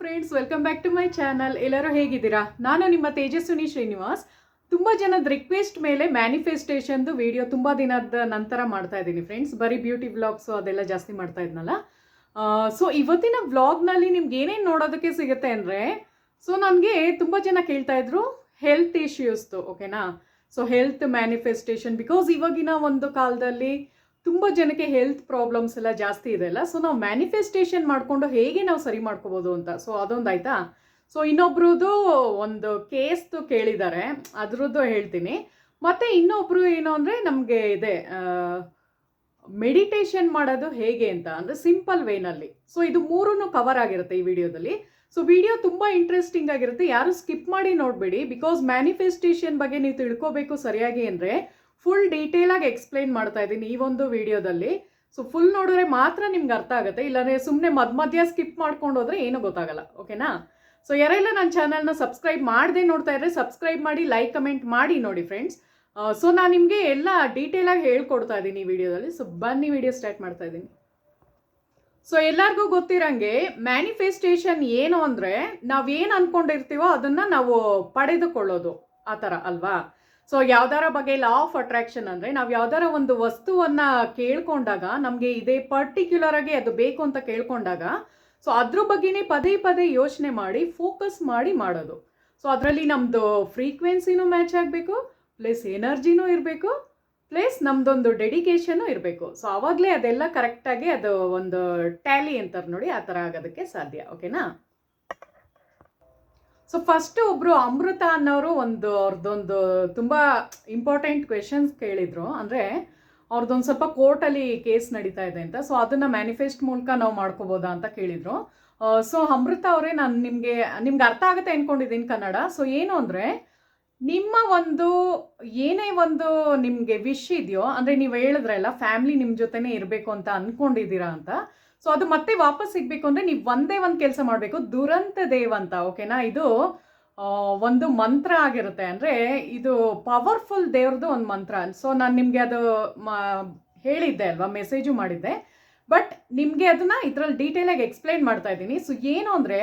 Friends, welcome back to my channel. ಎಲ್ಲರೂ ಹೇಗಿದ್ದೀರಾ? ನಾನು ನಿಮ್ಮ ತೇಜಸ್ವಿನಿ ಶ್ರೀನಿವಾಸ್. ತುಂಬ ಜನದ ರಿಕ್ವೆಸ್ಟ್ ಮೇಲೆ ಮ್ಯಾನಿಫೆಸ್ಟೇಷನ್ದು ವಿಡಿಯೋ ತುಂಬ ದಿನದ ನಂತರ ಮಾಡ್ತಾ ಇದ್ದೀನಿ ಫ್ರೆಂಡ್ಸ್. ಬರೀ ಬ್ಯೂಟಿ ವ್ಲಾಗ್ಸು ಅದೆಲ್ಲ ಜಾಸ್ತಿ ಮಾಡ್ತಾ ಇದ್ನಲ್ಲ. ಸೊ ಇವತ್ತಿನ ವ್ಲಾಗ್ನಲ್ಲಿ ನಿಮ್ಗೆ ಏನೇನು ನೋಡೋದಕ್ಕೆ ಸಿಗುತ್ತೆ ಅಂದರೆ, ಸೊ ನನಗೆ ತುಂಬ ಜನ ಕೇಳ್ತಾ ಇದ್ರು ಹೆಲ್ತ್ ಇಶ್ಯೂಸ್ದು, ಓಕೆನಾ. ಸೊ ಹೆಲ್ತ್ ಮ್ಯಾನಿಫೆಸ್ಟೇಷನ್, ಬಿಕಾಸ್ ಇವಾಗಿನ ಒಂದು ಕಾಲದಲ್ಲಿ ತುಂಬ ಜನಕ್ಕೆ ಹೆಲ್ತ್ ಪ್ರಾಬ್ಲಮ್ಸ್ ಎಲ್ಲ ಜಾಸ್ತಿ ಇದೆ ಅಲ್ಲ. ಸೊ ನಾವು ಮ್ಯಾನಿಫೆಸ್ಟೇಷನ್ ಮಾಡಿಕೊಂಡು ಹೇಗೆ ನಾವು ಸರಿ ಮಾಡ್ಕೋಬೋದು ಅಂತ. ಸೊ ಅದೊಂದು ಆಯಿತಾ. ಸೊ ಇನ್ನೊಬ್ರದ್ದು ಒಂದು ಕೇಸ್ದು ಕೇಳಿದ್ದಾರೆ, ಅದ್ರದ್ದು ಹೇಳ್ತೀನಿ. ಮತ್ತು ಇನ್ನೊಬ್ರು ಏನು ಅಂದರೆ ನಮಗೆ ಇದೆ ಮೆಡಿಟೇಷನ್ ಮಾಡೋದು ಹೇಗೆ ಅಂತ, ಅಂದರೆ ಸಿಂಪಲ್ ವೇನಲ್ಲಿ. ಸೊ ಇದು ಮೂರೂ ಕವರ್ ಆಗಿರುತ್ತೆ ಈ ವಿಡಿಯೋದಲ್ಲಿ. ಸೊ ವಿಡಿಯೋ ತುಂಬ ಇಂಟ್ರೆಸ್ಟಿಂಗ್ ಆಗಿರುತ್ತೆ, ಯಾರು ಸ್ಕಿಪ್ ಮಾಡಿ ನೋಡಬೇಡಿ. ಬಿಕಾಸ್ ಮ್ಯಾನಿಫೆಸ್ಟೇಷನ್ ಬಗ್ಗೆ ನೀವು ತಿಳ್ಕೋಬೇಕು ಸರಿಯಾಗಿ ಅಂದರೆ ಫುಲ್ ಡೀಟೇಲಾಗಿ ಎಕ್ಸ್ಪ್ಲೈನ್ ಮಾಡ್ತಾ ಇದ್ದೀನಿ ಈ ಒಂದು ವಿಡಿಯೋದಲ್ಲಿ. ಸೊ ಫುಲ್ ನೋಡಿದ್ರೆ ಮಾತ್ರ ನಿಮ್ಗೆ ಅರ್ಥ ಆಗುತ್ತೆ, ಇಲ್ಲಾಂದರೆ ಸುಮ್ಮನೆ ಮಧ್ಯ ಸ್ಕಿಪ್ ಮಾಡ್ಕೊಂಡು ಹೋದರೆ ಏನೂ ಗೊತ್ತಾಗಲ್ಲ, ಓಕೆನಾ. ಸೊ ಯಾರೆಲ್ಲ ನನ್ನ ಚಾನಲ್ನ ಸಬ್ಸ್ಕ್ರೈಬ್ ಮಾಡದೆ ನೋಡ್ತಾ ಇದ್ರೆ ಸಬ್ಸ್ಕ್ರೈಬ್ ಮಾಡಿ, ಲೈಕ್ ಕಮೆಂಟ್ ಮಾಡಿ ನೋಡಿ ಫ್ರೆಂಡ್ಸ್. ಸೊ ನಾನು ನಿಮಗೆ ಎಲ್ಲ ಡೀಟೇಲಾಗಿ ಹೇಳ್ಕೊಡ್ತಾ ಇದ್ದೀನಿ ಈ ವಿಡಿಯೋದಲ್ಲಿ. ಸೊ ಬನ್ನಿ ವಿಡಿಯೋ ಸ್ಟಾರ್ಟ್ ಮಾಡ್ತಾ ಇದ್ದೀನಿ. ಸೊ ಎಲ್ಲರಿಗೂ ಗೊತ್ತಿರಂಗೆ ಮ್ಯಾನಿಫೆಸ್ಟೇಷನ್ ಏನು ಅಂದರೆ ನಾವೇನು ಅಂದ್ಕೊಂಡಿರ್ತೀವೋ ಅದನ್ನು ನಾವು ಪಡೆದುಕೊಳ್ಳೋದು, ಆ ಥರ ಅಲ್ವಾ. ಸೊ ಯಾವ್ದಾರ ಬಗ್ಗೆ ಲಾ ಆಫ್ ಅಟ್ರಾಕ್ಷನ್ ಅಂದರೆ ನಾವು ಯಾವ್ದಾರ ಒಂದು ವಸ್ತುವನ್ನು ಕೇಳ್ಕೊಂಡಾಗ, ನಮಗೆ ಇದೇ ಪರ್ಟಿಕ್ಯುಲರ್ ಆಗಿ ಅದು ಬೇಕು ಅಂತ ಕೇಳ್ಕೊಂಡಾಗ, ಸೊ ಅದ್ರ ಬಗ್ಗೆನೇ ಪದೇ ಪದೇ ಯೋಚನೆ ಮಾಡಿ ಫೋಕಸ್ ಮಾಡಿ ಮಾಡೋದು. ಸೊ ಅದರಲ್ಲಿ ನಮ್ಮದು ಫ್ರೀಕ್ವೆನ್ಸಿನೂ ಮ್ಯಾಚ್ ಆಗಬೇಕು, ಪ್ಲಸ್ ಎನರ್ಜಿನೂ ಇರಬೇಕು, ಪ್ಲಸ್ ನಮ್ಮದೊಂದು ಡೆಡಿಕೇಶನು ಇರಬೇಕು. ಸೊ ಆವಾಗಲೇ ಅದೆಲ್ಲ ಕರೆಕ್ಟಾಗಿ ಅದು ಒಂದು ಟ್ಯಾಲಿ ಅಂತಾರೆ ನೋಡಿ, ಆ ಥರ ಆಗೋದಕ್ಕೆ ಸಾಧ್ಯ, ಓಕೆನಾ. ಸೊ ಫಸ್ಟ್ ಒಬ್ಬರು ಅಮೃತ ಅನ್ನೋರು ಅವ್ರದ್ದೊಂದು ತುಂಬ ಇಂಪಾರ್ಟೆಂಟ್ ಕ್ವೆಶನ್ಸ್ ಕೇಳಿದರು. ಅಂದರೆ ಅವ್ರದ್ದೊಂದು ಸ್ವಲ್ಪ ಕೋರ್ಟಲ್ಲಿ ಕೇಸ್ ನಡೀತಾ ಇದೆ ಅಂತ. ಸೊ ಅದನ್ನು ಮ್ಯಾನಿಫೆಸ್ಟ್ ಮೂಲಕ ನಾವು ಮಾಡ್ಕೋಬೋದಾ ಅಂತ ಕೇಳಿದರು. ಸೊ ಅಮೃತ ಅವರೇ, ನಾನು ನಿಮಗೆ ಅರ್ಥ ಆಗುತ್ತೆ ಅಂದ್ಕೊಂಡಿದ್ದೀನಿ ಕನ್ನಡ. ಸೊ ಏನು ಅಂದರೆ, ನಿಮ್ಮ ಒಂದು ಏನೇ ಒಂದು ನಿಮಗೆ ವಿಶ್ ಇದೆಯೋ, ಅಂದರೆ ನೀವು ಹೇಳಿದ್ರಲ್ಲ ಫ್ಯಾಮಿಲಿ ನಿಮ್ಮ ಜೊತೆನೇ ಇರಬೇಕು ಅಂತ ಅಂದ್ಕೊಂಡಿದ್ದೀರಾ ಅಂತ. ಸೊ ಅದು ಮತ್ತೆ ವಾಪಸ್ ಸಿಗಬೇಕು ಅಂದರೆ ನೀವು ಒಂದೇ ಒಂದು ಕೆಲಸ ಮಾಡಬೇಕು, ದುರಂತ ದೇವ್ ಅಂತ, ಓಕೆನಾ. ಇದು ಒಂದು ಮಂತ್ರ ಆಗಿರುತ್ತೆ, ಅಂದರೆ ಇದು ಪವರ್ಫುಲ್ ದೇವ್ರದ್ದು ಒಂದು ಮಂತ್ರ. ಸೊ ನಾನು ನಿಮಗೆ ಅದು ಹೇಳಿದ್ದೆ ಅಲ್ವಾ, ಮೆಸೇಜು ಮಾಡಿದ್ದೆ. ಬಟ್ ನಿಮಗೆ ಅದನ್ನು ಇದರಲ್ಲಿ ಡೀಟೇಲಾಗಿ ಎಕ್ಸ್ಪ್ಲೈನ್ ಮಾಡ್ತಾ ಇದ್ದೀನಿ. ಸೊ ಏನು ಅಂದರೆ,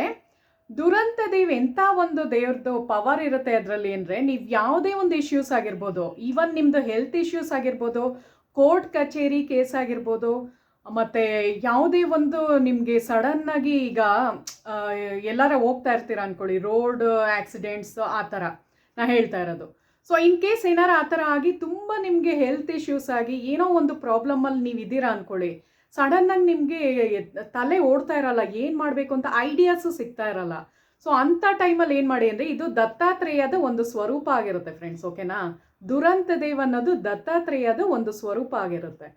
ದುರಂತ ದೇವ್ ಎಂಥ ಒಂದು ದೇವ್ರದ್ದು ಪವರ್ ಇರುತ್ತೆ ಅದರಲ್ಲಿ ಅಂದರೆ, ನೀವು ಯಾವುದೇ ಒಂದು ಇಶ್ಯೂಸ್ ಆಗಿರ್ಬೋದು, ಈವನ್ ನಿಮ್ಮದು ಹೆಲ್ತ್ ಇಶ್ಯೂಸ್ ಆಗಿರ್ಬೋದು, ಕೋರ್ಟ್ ಕಚೇರಿ ಕೇಸ್ ಆಗಿರ್ಬೋದು, ಮತ್ತು ಯಾವುದೇ ಒಂದು ನಿಮಗೆ ಸಡನ್ನಾಗಿ ಈಗ ಎಲ್ಲಾರ ಹೋಗ್ತಾ ಇರ್ತೀರ ಅಂದ್ಕೊಳ್ಳಿ, ರೋಡ್ ಆಕ್ಸಿಡೆಂಟ್ಸ್ ಆ ಥರ ನಾ ಹೇಳ್ತಾ ಇರೋದು. ಸೊ ಇನ್ ಕೇಸ್ ಏನಾರ ಆ ಥರ ಆಗಿ ತುಂಬ ನಿಮಗೆ ಹೆಲ್ತ್ ಇಶ್ಯೂಸ್ ಆಗಿ ಏನೋ ಒಂದು ಪ್ರಾಬ್ಲಮಲ್ಲಿ ನೀವು ಇದ್ದೀರಾ ಅಂದ್ಕೊಳ್ಳಿ, ಸಡನ್ನಾಗಿ ನಿಮಗೆ ತಲೆ ಓಡ್ತಾ ಇರಲ್ಲ, ಏನು ಮಾಡಬೇಕು ಅಂತ ಐಡಿಯಾಸು ಸಿಗ್ತಾ ಇರಲ್ಲ. ಸೊ ಅಂಥ ಟೈಮಲ್ಲಿ ಏನು ಮಾಡಿ ಅಂದರೆ, ಇದು ದತ್ತಾತ್ರೇಯದ ಒಂದು ಸ್ವರೂಪ ಆಗಿರುತ್ತೆ ಫ್ರೆಂಡ್ಸ್, ಓಕೆನಾ. ದುರಂತ ದೇವ್ ಅನ್ನೋದು ದತ್ತಾತ್ರೇಯದ ಒಂದು ಸ್ವರೂಪ ಆಗಿರುತ್ತೆ.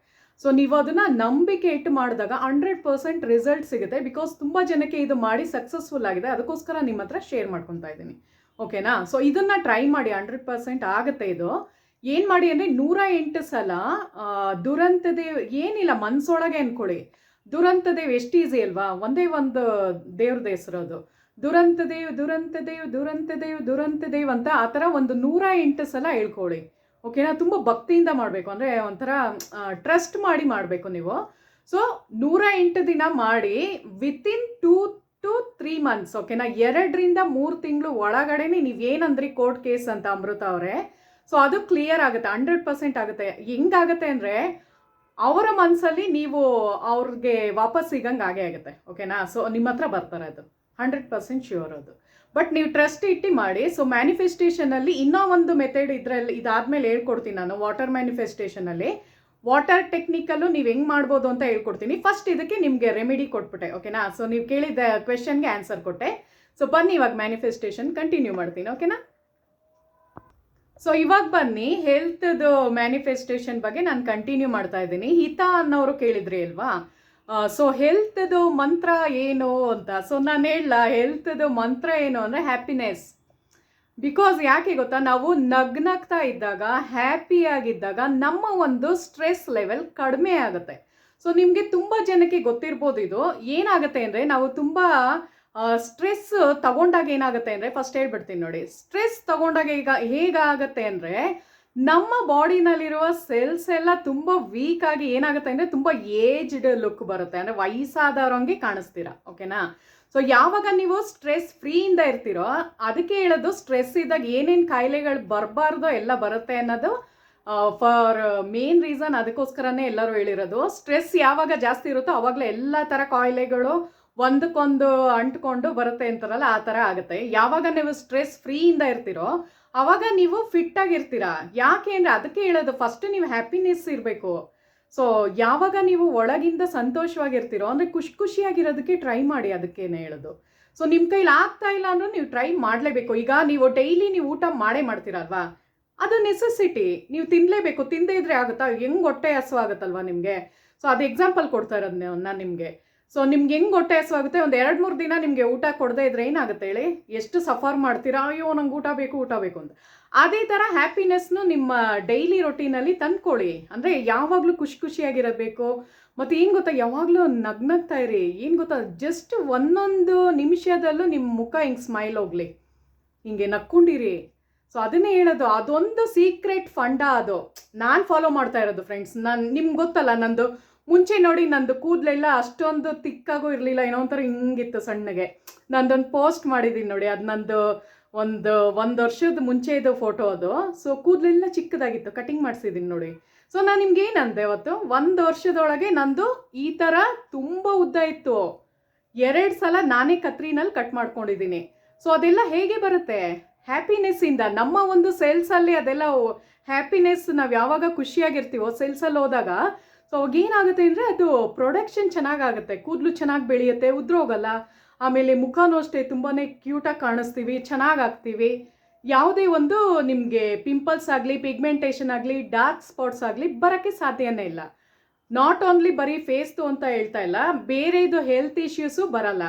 ಸೊ ನೀವು ಅದನ್ನು ನಂಬಿಕೆ ಇಟ್ಟು ಮಾಡಿದಾಗ 100% ರಿಸಲ್ಟ್ ಸಿಗುತ್ತೆ. ಬಿಕಾಸ್ ತುಂಬ ಜನಕ್ಕೆ ಇದು ಮಾಡಿ ಸಕ್ಸಸ್ಫುಲ್ ಆಗಿದೆ, ಅದಕ್ಕೋಸ್ಕರ ನಿಮ್ಮ ಹತ್ರ ಶೇರ್ ಮಾಡ್ಕೊತಾ ಇದ್ದೀನಿ, ಓಕೆನಾ. ಸೊ ಇದನ್ನು ಟ್ರೈ ಮಾಡಿ, 100% ಆಗುತ್ತೆ ಇದು. ಏನು ಮಾಡಿ ಅಂದರೆ 108 ಸಲ ದುರಂತ ದೇವ್, ಏನಿಲ್ಲ ಮನಸ್ಸೊಳಗೆ ಅಂದ್ಕೊಳ್ಳಿ, ದುರಂತ ದೇವ್ ಎಷ್ಟು ಈಸಿ ಅಲ್ವಾ, ಒಂದೇ ಒಂದು ದೇವ್ರದ್ದು ಹೆಸರು ಅದು, ದುರಂತ ದೇವ್ ದುರಂತ ದೇವ್ ದುರಂತ ದೇವ್ ದುರಂತ ದೇವ್ ಅಂತ. ಆ ಥರ ಒಂದು 108 ಸಲ ಹೇಳ್ಕೊಳ್ಳಿ, ಓಕೆನಾ. ತುಂಬ ಭಕ್ತಿಯಿಂದ ಮಾಡಬೇಕು, ಅಂದರೆ ಒಂಥರ ಟ್ರಸ್ಟ್ ಮಾಡಿ ಮಾಡಬೇಕು ನೀವು. ಸೊ 108 ದಿನ ಮಾಡಿ, ವಿತಿನ್ 2 to 3 months, ಓಕೆನಾ. 2 ರಿಂದ 3 ತಿಂಗಳು ಒಳಗಡೆ ನೀವೇನಂದ್ರಿ ಕೋರ್ಟ್ ಕೇಸ್ ಅಂತ ಅಮೃತ ಅವರೇ, ಸೊ ಅದು ಕ್ಲಿಯರ್ ಆಗುತ್ತೆ, 100% ಆಗುತ್ತೆ. ಹೆಂಗಾಗುತ್ತೆ ಅಂದರೆ, ಅವರ ಮನಸ್ಸಲ್ಲಿ ನೀವು ಅವ್ರಿಗೆ ವಾಪಸ್ ಸಿಗಂಗೆ ಆಗೇ ಆಗುತ್ತೆ, ಓಕೆನಾ. ಸೊ ನಿಮ್ಮ ಹತ್ರ ಬರ್ತಾರೆ, ಅದು 100% ಶ್ಯೂರ್ ಅದು. ಬಟ್ ನೀವು ಟ್ರಸ್ಟ್ ಇಟ್ಟು ಮಾಡಿ. ಸೊ ಮ್ಯಾನಿಫೆಸ್ಟೇಷನಲ್ಲಿ ಇನ್ನೂ ಒಂದು ಮೆಥಡ್ ಇದರಲ್ಲಿ ಇದಾದಮೇಲೆ ಹೇಳ್ಕೊಡ್ತೀನಿ ನಾನು. ವಾಟರ್ ಮ್ಯಾನಿಫೆಸ್ಟೇಷನಲ್ಲಿ ವಾಟರ್ ಟೆಕ್ನಿಕಲ್ಲು ನೀವು ಹೆಂಗೆ ಮಾಡ್ಬೋದು ಅಂತ ಹೇಳ್ಕೊಡ್ತೀನಿ. ಫಸ್ಟ್ ಇದಕ್ಕೆ ನಿಮಗೆ ರೆಮಿಡಿ ಕೊಟ್ಬಿಟ್ಟೆ, ಓಕೆನಾ. ಸೊ ನೀವು ಕೇಳಿದ ಕ್ವೆಶನ್ಗೆ ಆನ್ಸರ್ ಕೊಟ್ಟೆ. ಸೊ ಬನ್ನಿ ಇವಾಗ ಮ್ಯಾನಿಫೆಸ್ಟೇಷನ್ ಕಂಟಿನ್ಯೂ ಮಾಡ್ತೀನಿ, ಓಕೆನಾ. ಸೊ ಇವಾಗ ಬನ್ನಿ ಹೆಲ್ತ್ದು ಮ್ಯಾನಿಫೆಸ್ಟೇಷನ್ ಬಗ್ಗೆ ನಾನು ಕಂಟಿನ್ಯೂ ಮಾಡ್ತಾ ಇದ್ದೀನಿ. ಹಿತಾ ಅನ್ನೋರು ಕೇಳಿದ್ರಿ ಅಲ್ವಾ, ಸೊ ಹೆಲ್ತ್ದು ಮಂತ್ರ ಏನು ಅಂತ. ಸೊ ನಾನು ಹೇಳಲ್ಲ, ಹೆಲ್ತ್ದು ಮಂತ್ರ ಏನು ಅಂದರೆ ಹ್ಯಾಪಿನೆಸ್. ಬಿಕಾಸ್ ಯಾಕೆ ಗೊತ್ತಾ, ನಾವು ನಗ್ನಗ್ತಾ ಇದ್ದಾಗ, ಹ್ಯಾಪಿಯಾಗಿದ್ದಾಗ ನಮ್ಮ ಒಂದು ಸ್ಟ್ರೆಸ್ ಲೆವೆಲ್ ಕಡಿಮೆ ಆಗುತ್ತೆ. ಸೊ ನಿಮಗೆ ತುಂಬ ಜನಕ್ಕೆ ಗೊತ್ತಿರ್ಬೋದು ಇದು. ಏನಾಗುತ್ತೆ ಅಂದರೆ, ನಾವು ತುಂಬ ಸ್ಟ್ರೆಸ್ ತಗೊಂಡಾಗ ಏನಾಗುತ್ತೆ ಅಂದರೆ, ಫಸ್ಟ್ ಹೇಳ್ಬಿಡ್ತೀನಿ ನೋಡಿ. ಸ್ಟ್ರೆಸ್ ತಗೊಂಡಾಗ ಈಗ ಹೇಗಾಗುತ್ತೆ ಅಂದರೆ, ನಮ್ಮ ಬಾಡಿನಲ್ಲಿರುವ ಸೆಲ್ಸ್ ಎಲ್ಲ ತುಂಬ ವೀಕ್ ಆಗಿ ಏನಾಗುತ್ತೆ ಅಂದರೆ ತುಂಬ ಏಜ್ಡ್ ಲುಕ್ ಬರುತ್ತೆ, ಅಂದರೆ ವಯಸ್ಸಾದವ್ರಂಗೆ ಕಾಣಿಸ್ತೀರಾ, ಓಕೆನಾ. ಸೊ ಯಾವಾಗ ನೀವು ಸ್ಟ್ರೆಸ್ ಫ್ರೀಯಿಂದ ಇರ್ತೀರೋ ಅದಕ್ಕೆ ಹೇಳೋದು, ಸ್ಟ್ರೆಸ್ ಇದ್ದಾಗ ಏನೇನು ಕಾಯಿಲೆಗಳು ಬರಬಾರ್ದೋ ಎಲ್ಲ ಬರುತ್ತೆ ಅನ್ನೋದು ಫಾರ್ ಮೇನ್ ರೀಸನ್. ಅದಕ್ಕೋಸ್ಕರನೇ ಎಲ್ಲರೂ ಹೇಳಿರೋದು, ಸ್ಟ್ರೆಸ್ ಯಾವಾಗ ಜಾಸ್ತಿ ಇರುತ್ತೋ ಅವಾಗಲೇ ಎಲ್ಲ ಥರ ಕಾಯಿಲೆಗಳು ಒಂದಕ್ಕೊಂದು ಅಂಟ್ಕೊಂಡು ಬರುತ್ತೆ ಅಂತಾರಲ್ಲ, ಆ ಥರ ಆಗುತ್ತೆ. ಯಾವಾಗ ನೀವು ಸ್ಟ್ರೆಸ್ ಫ್ರೀಯಿಂದ ಇರ್ತೀರೋ ಅವಾಗ ನೀವು ಫಿಟ್ ಆಗಿರ್ತೀರಾ. ಯಾಕೆ ಅಂದರೆ ಅದಕ್ಕೆ ಹೇಳೋದು, ಫಸ್ಟ್ ನೀವು ಹ್ಯಾಪಿನೆಸ್ ಇರಬೇಕು. ಸೊ ಯಾವಾಗ ನೀವು ಒಳಗಿಂದ ಸಂತೋಷವಾಗಿರ್ತೀರೋ ಅಂದರೆ ಖುಷಿಯಾಗಿರೋದಕ್ಕೆ ಟ್ರೈ ಮಾಡಿ, ಅದಕ್ಕೇನೆ ಹೇಳೋದು. ಸೊ ನಿಮ್ಮ ಕೈಲಿ ಆಗ್ತಾ ಇಲ್ಲ ಅಂದರೂ ನೀವು ಟ್ರೈ ಮಾಡಲೇಬೇಕು. ಈಗ ನೀವು ಡೈಲಿ ನೀವು ಊಟ ಮಾಡ್ತೀರಲ್ವಾ, ಅದು ನೆಸೆಸಿಟಿ, ನೀವು ತಿನ್ನಲೇಬೇಕು. ತಿನ್ನದೇ ಇದ್ರೆ ಆಗುತ್ತಾ? ಹೆಂಗೆ ಹೊಟ್ಟೆ ಹಸುವಾಗುತ್ತಲ್ವಾ ನಿಮಗೆ. ಸೊ ಅದು ಎಕ್ಸಾಂಪಲ್ ಕೊಡ್ತಾ ಇರೋದು ನಾನು ನಿಮಗೆ. ಸೊ ನಿಮ್ಗೆ ಹೆಂಗೆ ಹೊಟ್ಟೆ ಹಸುವಾಗುತ್ತೆ, ಒಂದು 2-3 ದಿನ ನಿಮಗೆ ಊಟ ಕೊಡದೇ ಇದ್ರೆ ಏನಾಗುತ್ತೆ ಹೇಳಿ? ಎಷ್ಟು ಸಫರ್ ಮಾಡ್ತೀರಾ, ಅಯ್ಯೋ ನಂಗೆ ಊಟ ಬೇಕು ಅಂತ. ಅದೇ ಥರ ಹ್ಯಾಪಿನೆಸ್ನು ನಿಮ್ಮ ಡೈಲಿ ರೊಟೀನಲ್ಲಿ ತಂದ್ಕೊಳ್ಳಿ. ಅಂದರೆ ಯಾವಾಗಲೂ ಖುಷಿಯಾಗಿರಬೇಕು. ಮತ್ತು ಏನು ಗೊತ್ತಾ, ಯಾವಾಗಲೂ ನಗ್ನಗ್ತಾ ಇರಿ. ಏನು ಗೊತ್ತಾ, ಜಸ್ಟ್ ಒಂದೊಂದು ನಿಮಿಷದಲ್ಲೂ ನಿಮ್ಮ ಮುಖ ಹಿಂಗೆ ಸ್ಮೈಲ್ ಹೋಗಲಿ, ಹಿಂಗೆ ನಕ್ಕೊಂಡಿರಿ. ಸೊ ಅದನ್ನೇ ಹೇಳೋದು, ಅದೊಂದು ಸೀಕ್ರೆಟ್ ಫಂಡ ಅದು ನಾನು ಫಾಲೋ ಮಾಡ್ತಾ ಇರೋದು ಫ್ರೆಂಡ್ಸ್. ನಿಮ್ಗೆ ಗೊತ್ತಲ್ಲ, ನಂದು ಮುಂಚೆ ನೋಡಿ ನಂದು ಕೂದಲೆಲ್ಲ ಅಷ್ಟೊಂದು ತಿಕ್ಕಾಗೂ ಇರಲಿಲ್ಲ, ಏನೋ ಒಂಥರ ಹಿಂಗಿತ್ತು ಸಣ್ಣಗೆ. ನಂದೊಂದು ಪೋಸ್ಟ್ ಮಾಡಿದ್ದೀನಿ ನೋಡಿ, ಅದು ನಂದು ಒಂದು ವರ್ಷದ ಮುಂಚೆದು ಫೋಟೋ ಅದು. ಸೊ ಕೂದಲೆಲ್ಲ ಚಿಕ್ಕದಾಗಿತ್ತು, ಕಟಿಂಗ್ ಮಾಡಿಸಿದ್ದೀನಿ ನೋಡಿ. ಸೊ ನಾನು ನಿಮ್ಗೆ ಏನಂದೆ ಅವತ್ತು, 1 ವರ್ಷದೊಳಗೆ ನಂದು ಈ ಥರ ತುಂಬ ಉದ್ದ ಇತ್ತು. 2 ಸಲ ನಾನೇ ಕತ್ರಿನಲ್ಲಿ ಕಟ್ ಮಾಡ್ಕೊಂಡಿದ್ದೀನಿ. ಸೊ ಅದೆಲ್ಲ ಹೇಗೆ ಬರುತ್ತೆ? ಹ್ಯಾಪಿನೆಸ್ಸಿಂದ. ನಮ್ಮ ಒಂದು ಸೆಲ್ಸಲ್ಲಿ ಅದೆಲ್ಲ ಹ್ಯಾಪಿನೆಸ್, ನಾವು ಯಾವಾಗ ಖುಷಿಯಾಗಿರ್ತೀವೋ ಸೆಲ್ಸಲ್ಲಿ ಹೋದಾಗ, ಸೊ ಅವಾಗ ಏನಾಗುತ್ತೆ ಅಂದರೆ ಅದು ಪ್ರೊಡಕ್ಷನ್ ಚೆನ್ನಾಗಾಗುತ್ತೆ, ಕೂದಲು ಚೆನ್ನಾಗಿ ಬೆಳೆಯುತ್ತೆ, ಉದ್ರೋಗಲ್ಲ. ಆಮೇಲೆ ಮುಖನೂ ಅಷ್ಟೇ ತುಂಬಾ ಕ್ಯೂಟಾಗಿ ಕಾಣಿಸ್ತೀವಿ, ಚೆನ್ನಾಗಾಗ್ತೀವಿ. ಯಾವುದೇ ಒಂದು ನಿಮಗೆ ಪಿಂಪಲ್ಸ್ ಆಗಲಿ, ಪಿಗ್ಮೆಂಟೇಷನ್ ಆಗಲಿ, ಡಾರ್ಕ್ ಸ್ಪಾಟ್ಸ್ ಆಗಲಿ ಬರೋಕ್ಕೆ ಸಾಧ್ಯನೇ ಇಲ್ಲ. ನಾಟ್ ಓನ್ಲಿ ಬರೀ ಫೇಸ್ದು ಅಂತ ಹೇಳ್ತಾ ಇಲ್ಲ, ಬೇರೆದು ಹೆಲ್ತ್ ಇಶ್ಯೂಸು ಬರಲ್ಲ.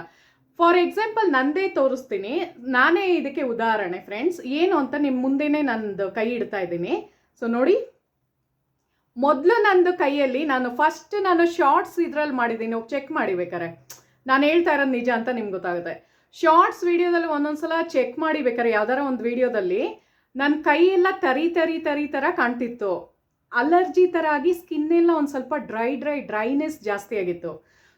ಫಾರ್ ಎಕ್ಸಾಂಪಲ್ ನಂದೇ ತೋರಿಸ್ತೀನಿ, ನಾನೇ ಇದಕ್ಕೆ ಉದಾಹರಣೆ ಫ್ರೆಂಡ್ಸ್. ಏನು ಅಂತ ನಿಮ್ಮ ಮುಂದೆನೇ ನಂದು ಕೈ ಇಡ್ತಾ ಇದ್ದೀನಿ. ಸೊ ನೋಡಿ, ಮೊದಲು ನಂದು ಕೈಯಲ್ಲಿ ನಾನು ಶಾರ್ಟ್ಸ್ ಇದ್ರಲ್ಲಿ ಮಾಡಿದ್ದೀನಿ, ಚೆಕ್ ಮಾಡಿ ಬೇಕಾರೆ. ನಾನು ಹೇಳ್ತಾ ಇರೋದು ನಿಜ ಅಂತ ನಿಮ್ಗೆ ಗೊತ್ತಾಗುತ್ತೆ. ಶಾರ್ಟ್ಸ್ ವಿಡಿಯೋದಲ್ಲಿ ಒಂದೊಂದ್ಸಲ ಚೆಕ್ ಮಾಡಿ ಬೇಕಾರೆ, ಯಾವ್ದಾರ ಒಂದು ವಿಡಿಯೋದಲ್ಲಿ ನನ್ನ ಕೈಯೆಲ್ಲ ತರಿ ಥರ ಕಾಣ್ತಿತ್ತು. ಅಲರ್ಜಿ ಥರ ಆಗಿ ಸ್ಕಿನ್ನೆಲ್ಲ ಒಂದು ಸ್ವಲ್ಪ ಡ್ರೈನೆಸ್ ಜಾಸ್ತಿ ಆಗಿತ್ತು.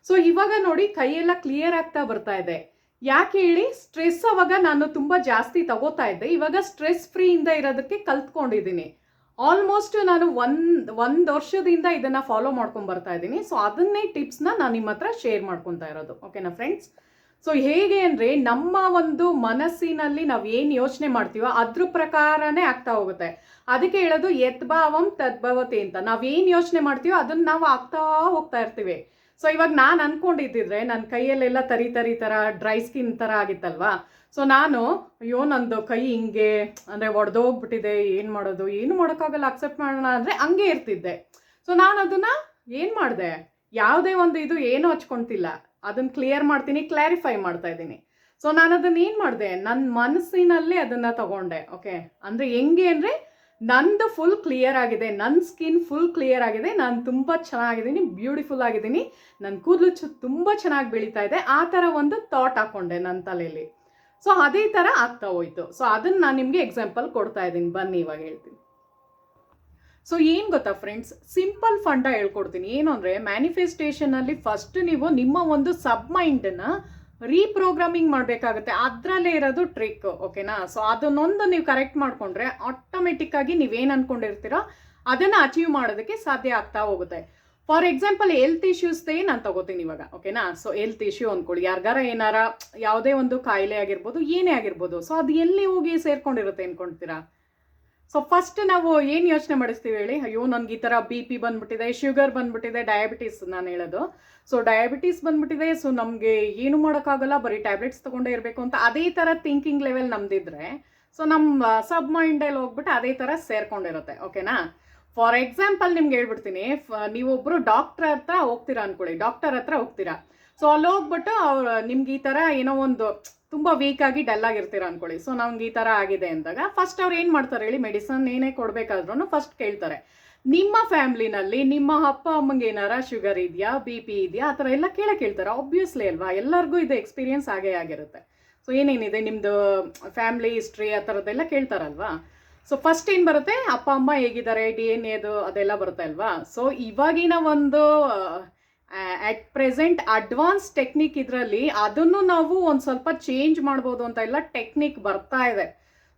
ಸೊ ಇವಾಗ ನೋಡಿ ಕೈಯೆಲ್ಲ ಕ್ಲಿಯರ್ ಆಗ್ತಾ ಬರ್ತಾ ಇದೆ. ಯಾಕೆ ಹೇಳಿ? ಸ್ಟ್ರೆಸ್ ಅವಾಗ ನಾನು ತುಂಬ ಜಾಸ್ತಿ ತಗೋತಾ ಇದ್ದೆ, ಇವಾಗ ಸ್ಟ್ರೆಸ್ ಫ್ರೀಯಿಂದ ಇರೋದಕ್ಕೆ ಕಲ್ತ್ಕೊಂಡಿದ್ದೀನಿ. ಆಲ್ಮೋಸ್ಟ್ ನಾನು ಒಂದು ವರ್ಷದಿಂದ ಇದನ್ನು ಫಾಲೋ ಮಾಡ್ಕೊಂಡು ಬರ್ತಾ ಇದ್ದೀನಿ. ಸೊ ಅದನ್ನೇ ಟಿಪ್ಸ್ನ ನಾನು ನಿಮ್ಮ ಹತ್ರ ಶೇರ್ ಮಾಡ್ಕೊತಾ ಇರೋದು, ಓಕೆನಾ ಫ್ರೆಂಡ್ಸ್? ಸೊ ಹೇಗೆ ಅಂದರೆ, ನಮ್ಮ ಒಂದು ಮನಸ್ಸಿನಲ್ಲಿ ನಾವು ಏನು ಯೋಚನೆ ಮಾಡ್ತೀವೋ ಅದ್ರ ಪ್ರಕಾರನೇ ಆಗ್ತಾ ಹೋಗುತ್ತೆ. ಅದಕ್ಕೆ ಹೇಳೋದು ಯದ್ಭಾವಂ ತದ್ಭವತಿ ಅಂತ. ನಾವೇನು ಯೋಚನೆ ಮಾಡ್ತೀವೋ ಅದನ್ನು ನಾವು ಆಗ್ತಾ ಹೋಗ್ತಾ ಇರ್ತೀವಿ. ಸೊ ಇವಾಗ ನಾನು ಅಂದ್ಕೊಂಡಿದ್ದಿದ್ರೆ ನನ್ನ ಕೈಯಲ್ಲೆಲ್ಲ ತರಿ ಥರ ಡ್ರೈ ಸ್ಕಿನ್ ಥರ ಆಗಿತ್ತಲ್ವಾ. ಸೊ ನಾನು ಅಯ್ಯೋ ನಂದು ಕೈ ಹಿಂಗೆ ಅಂದರೆ ಒಡೆದೋಗ್ಬಿಟ್ಟಿದೆ, ಏನು ಮಾಡೋದು, ಏನು ಮಾಡೋಕ್ಕಾಗಲ್ಲ, ಅಕ್ಸೆಪ್ಟ್ ಮಾಡೋಣ ಅಂದರೆ ಹಂಗೆ ಇರ್ತಿದ್ದೆ. ಸೊ ನಾನು ಅದನ್ನು ಏನು ಮಾಡಿದೆ, ಯಾವುದೇ ಒಂದು ಇದು ಏನೂ ಹಚ್ಕೊಳ್ತಿಲ್ಲ, ಅದನ್ನು ಕ್ಲಿಯರ್ ಮಾಡ್ತೀನಿ, ಕ್ಲಾರಿಫೈ ಮಾಡ್ತಾ ಇದ್ದೀನಿ. ಸೊ ನಾನು ಅದನ್ನು ಏನು ಮಾಡಿದೆ, ನನ್ನ ಮನಸ್ಸಿನಲ್ಲೇ ಅದನ್ನು ತಗೊಂಡೆ. ಓಕೆ, ಅಂದರೆ ಹೆಂಗೆ ಅಂದರೆ, ನಂದು ಫುಲ್ ಕ್ಲಿಯರ್ ಆಗಿದೆ, ನನ್ನ ಸ್ಕಿನ್ ಫುಲ್ ಕ್ಲಿಯರ್ ಆಗಿದೆ, ನಾನು ತುಂಬ ಚೆನ್ನಾಗಿದ್ದೀನಿ, ಬ್ಯೂಟಿಫುಲ್ ಆಗಿದ್ದೀನಿ, ನನ್ನ ಕೂದಲು ತುಂಬ ಚೆನ್ನಾಗಿ ಬೆಳೀತಾ ಇದೆ, ಆ ಥರ ಒಂದು ಥಾಟ್ ಹಾಕ್ಕೊಂಡೆ ನನ್ನ ತಲೆಯಲ್ಲಿ. ಸೊ ಅದೇ ಥರ ಆಗ್ತಾ ಹೋಯ್ತು. ಸೊ ಅದನ್ನು ನಾನು ನಿಮಗೆ ಎಕ್ಸಾಂಪಲ್ ಕೊಡ್ತಾ ಇದ್ದೀನಿ, ಬನ್ನಿ ಇವಾಗ ಹೇಳ್ತೀನಿ. ಸೊ ಏನು ಗೊತ್ತಾ ಫ್ರೆಂಡ್ಸ್, ಸಿಂಪಲ್ ಫಂಡ ಹೇಳ್ಕೊಡ್ತೀನಿ. ಏನು ಅಂದರೆ, ಮ್ಯಾನಿಫೆಸ್ಟೇಷನಲ್ಲಿ ಫಸ್ಟ್ ನೀವು ನಿಮ್ಮ ಒಂದು ಸಬ್ ಮೈಂಡನ್ನು ರೀಪ್ರೋಗ್ರಾಮಿಂಗ್ ಮಾಡಬೇಕಾಗುತ್ತೆ. ಅದರಲ್ಲೇ ಇರೋದು ಟ್ರಿಕ್, ಓಕೆನಾ? ಸೊ ಅದನ್ನೊಂದು ನೀವು ಕರೆಕ್ಟ್ ಮಾಡಿಕೊಂಡ್ರೆ ಆಟೋಮೆಟಿಕ್ಕಾಗಿ ನೀವೇನು ಅಂದ್ಕೊಂಡಿರ್ತೀರೋ ಅದನ್ನು ಅಚೀವ್ ಮಾಡೋದಕ್ಕೆ ಸಾಧ್ಯ ಆಗ್ತಾ ಹೋಗುತ್ತೆ. ಫಾರ್ ಎಕ್ಸಾಂಪಲ್ ಹೆಲ್ತ್ ಇಶ್ಯೂಸ್ದೇ ನಾನು ತಗೋತೀನಿ ಇವಾಗ, ಓಕೆನಾ? ಸೊ ಹೆಲ್ತ್ ಇಶ್ಯೂ ಅಂದ್ಕೊಳ್ಳಿ, ಯಾರಿಗಾರ ಏನಾರ ಯಾವುದೇ ಒಂದು ಕಾಯಿಲೆ ಆಗಿರ್ಬೋದು, ಏನೇ ಆಗಿರ್ಬೋದು. ಸೊ ಅದು ಎಲ್ಲಿ ಹೋಗಿ ಸೇರ್ಕೊಂಡಿರುತ್ತೆ ಅಂದ್ಕೊಳ್ತೀರಾ? ಸೊ ಫಸ್ಟ್ ನಾವು ಏನು ಯೋಚನೆ ಮಾಡಿಸ್ತೀವಿ ಹೇಳಿ? ಅಯ್ಯೋ ನನಗೆ ಈ ಥರ BP ಬಂದ್ಬಿಟ್ಟಿದೆ, ಶುಗರ್ ಬಂದ್ಬಿಟ್ಟಿದೆ, ಡಯಾಬಿಟೀಸ್ ನಾನು ಹೇಳೋದು. ಸೊ ಡಯಾಬಿಟೀಸ್ ಬಂದ್ಬಿಟ್ಟಿದೆ, ಸೊ ನಮಗೆ ಏನು ಮಾಡೋಕ್ಕಾಗಲ್ಲ, ಬರೀ ಟ್ಯಾಬ್ಲೆಟ್ಸ್ ತೊಗೊಂಡೇ ಇರಬೇಕು ಅಂತ ಅದೇ ಥರ ಥಿಂಕಿಂಗ್ ಲೆವೆಲ್ ನಮ್ದಿದ್ರೆ, ಸೊ ನಮ್ಮ ಸಬ್ ಮೈಂಡಲ್ಲಿ ಹೋಗ್ಬಿಟ್ಟು ಅದೇ ಥರ ಸೇರ್ಕೊಂಡಿರುತ್ತೆ, ಓಕೆನಾ? ಫಾರ್ ಎಕ್ಸಾಂಪಲ್ ನಿಮ್ಗೆ ಹೇಳ್ಬಿಡ್ತೀನಿ, ನೀವೊಬ್ಬರು ಡಾಕ್ಟರ್ ಹತ್ರ ಹೋಗ್ತೀರಾ ಅಂದ್ಕೊಳ್ಳಿ, ಡಾಕ್ಟರ್ ಹತ್ರ ಹೋಗ್ತೀರಾ. ಸೊ ಅಲ್ಲಿ ಹೋಗ್ಬಿಟ್ಟು ಅವ್ರು ನಿಮ್ಗೆ ಈ ಥರ ಏನೋ ಒಂದು ತುಂಬ ವೀಕಾಗಿ ಡಲ್ ಆಗಿರ್ತೀರ ಅಂದ್ಕೊಳ್ಳಿ. ಸೊ ನಮ್ಗೆ ಈ ಥರ ಆಗಿದೆ ಅಂದಾಗ ಫಸ್ಟ್ ಅವ್ರು ಏನು ಮಾಡ್ತಾರೆ ಹೇಳಿ? ಮೆಡಿಸನ್ ಏನೇ ಕೊಡಬೇಕಾದ್ರೂ ಫಸ್ಟ್ ಕೇಳ್ತಾರೆ, ನಿಮ್ಮ ಫ್ಯಾಮ್ಲಿನಲ್ಲಿ ನಿಮ್ಮ ಅಪ್ಪ ಅಮ್ಮಂಗೆ ಏನಾರ ಶುಗರ್ ಇದೆಯಾ, BP ಇದೆಯಾ, ಆ ಥರ ಎಲ್ಲ ಕೇಳ್ತಾರೆ. ಆಬ್ವಿಯಸ್ಲಿ ಅಲ್ವಾ, ಎಲ್ಲರಿಗೂ ಇದು ಎಕ್ಸ್ಪೀರಿಯನ್ಸ್ ಆಗೇ ಆಗಿರುತ್ತೆ. ಸೊ ಏನೇನಿದೆ ನಿಮ್ಮದು ಫ್ಯಾಮ್ಲಿ ಹಿಸ್ಟ್ರಿ ಆ ಥರದ್ದೆಲ್ಲ ಕೇಳ್ತಾರಲ್ವಾ. ಸೊ ಫಸ್ಟ್ ಏನು ಬರುತ್ತೆ, ಅಪ್ಪ ಅಮ್ಮ ಹೇಗಿದ್ದಾರೆ, DNA ಅದೆಲ್ಲ ಬರುತ್ತೆ ಅಲ್ವಾ. ಸೊ ಇವಾಗಿನ ಒಂದು ಅಟ್ ಪ್ರೆಸೆಂಟ್ ಅಡ್ವಾನ್ಸ್ ಟೆಕ್ನಿಕ್ ಇದರಲ್ಲಿ ಅದನ್ನು ನಾವು ಒಂದು ಸ್ವಲ್ಪ ಚೇಂಜ್ ಮಾಡ್ಬೋದು ಅಂತ ಎಲ್ಲ ಟೆಕ್ನಿಕ್ ಬರ್ತಾ ಇದೆ.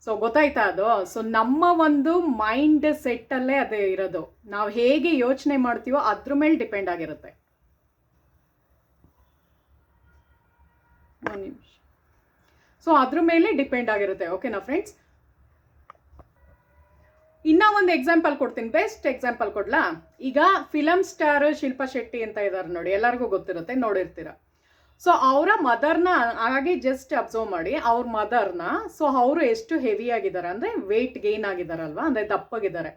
ಸೊ ಗೊತ್ತಾಯ್ತಾ ಅದು? ಸೊ ನಮ್ಮ ಒಂದು ಮೈಂಡ್ ಸೆಟ್ಟಲ್ಲೇ ಅದೇ ಇರೋದು. ನಾವು ಹೇಗೆ ಯೋಚನೆ ಮಾಡ್ತೀವೋ ಅದ್ರ ಮೇಲೆ ಡಿಪೆಂಡ್ ಆಗಿರುತ್ತೆ. ಒಂದು ನಿಮಿಷ. ಸೊ ಅದ್ರ ಮೇಲೆ ಡಿಪೆಂಡ್ ಆಗಿರುತ್ತೆ. ಓಕೆನಾ ಫ್ರೆಂಡ್ಸ್? ಇನ್ನ ಒಂದು ಎಕ್ಸಾಂಪಲ್ ಕೊಡ್ತೀನಿ, ಬೆಸ್ಟ್ ಎಕ್ಸಾಂಪಲ್ ಕೊಡ್ಲಾ? ಈಗ ಫಿಲಮ್ ಸ್ಟಾರ್ ಶಿಲ್ಪಾ ಶೆಟ್ಟಿ ಅಂತ ಇದ್ದಾರೆ ನೋಡಿ, ಎಲ್ಲರಿಗೂ ಗೊತ್ತಿರುತ್ತೆ, ನೋಡಿರ್ತೀರ. ಸೊ ಅವರ ಮದರ್ನ ಹಾಗೆ ಜಸ್ಟ್ ಅಬ್ಸರ್ವ್ ಮಾಡಿ, ಅವ್ರ ಮದರ್ನ. ಸೊ ಅವರು ಎಷ್ಟು ಹೆವಿ ಆಗಿದ್ದಾರೆ ಅಂದರೆ ವೆಯ್ಟ್ ಗೇನ್ ಆಗಿದ್ದಾರಲ್ವಾ, ಅಂದರೆ ದಪ್ಪಗಿದ್ದಾರೆ.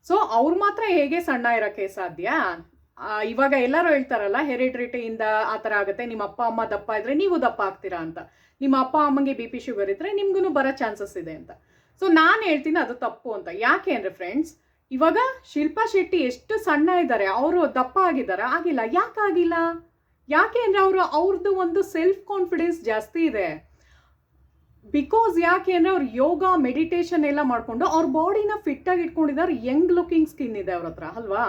ಸೊ ಅವ್ರು ಮಾತ್ರ ಹೇಗೆ ಸಣ್ಣ ಇರೋಕ್ಕೆ ಸಾಧ್ಯ? ಇವಾಗ ಎಲ್ಲರೂ ಹೇಳ್ತಾರಲ್ಲ, ಹೆರಿಡ್ರಿಟಿಯಿಂದ ಆ ಥರ ಆಗುತ್ತೆ, ನಿಮ್ಮ ಅಪ್ಪ ಅಮ್ಮ ದಪ್ಪ ಇದ್ರೆ ನೀವು ದಪ್ಪ ಆಗ್ತೀರಾ ಅಂತ, ನಿಮ್ಮ ಅಪ್ಪ ಅಮ್ಮಂಗೆ ಬಿ ಪಿ ಶುಗರ್ ಇದ್ರೆ ನಿಮ್ಗೂ ಬರೋ ಚಾನ್ಸಸ್ ಇದೆ ಅಂತ. ಸೊ ನಾನು ಹೇಳ್ತೀನಿ ಅದು ತಪ್ಪು ಅಂತ. ಯಾಕೆ ಅಂದರೆ ಫ್ರೆಂಡ್ಸ್, ಇವಾಗ ಶಿಲ್ಪಾ ಶೆಟ್ಟಿ ಎಷ್ಟು ಸಣ್ಣ ಇದ್ದಾರೆ, ಅವರು ದಪ್ಪ ಆಗಿದ್ದಾರೆ? ಆಗಿಲ್ಲ. ಯಾಕಾಗಿಲ್ಲ? ಯಾಕೆ ಅಂದರೆ ಅವ್ರದ್ದು ಒಂದು ಸೆಲ್ಫ್ ಕಾನ್ಫಿಡೆನ್ಸ್ ಜಾಸ್ತಿ ಇದೆ. ಬಿಕಾಸ್ ಯಾಕೆ ಅಂದರೆ ಅವ್ರು ಯೋಗ ಮೆಡಿಟೇಷನ್ ಎಲ್ಲ ಮಾಡಿಕೊಂಡು ಅವ್ರ ಬಾಡಿನ ಫಿಟ್ಟಾಗಿ ಇಟ್ಕೊಂಡಿದ್ದಾರೆ. ಯಂಗ್ ಲುಕಿಂಗ್ ಸ್ಕಿನ್ ಇದೆ ಅವ್ರ ಹತ್ರ ಅಲ್ವಾ?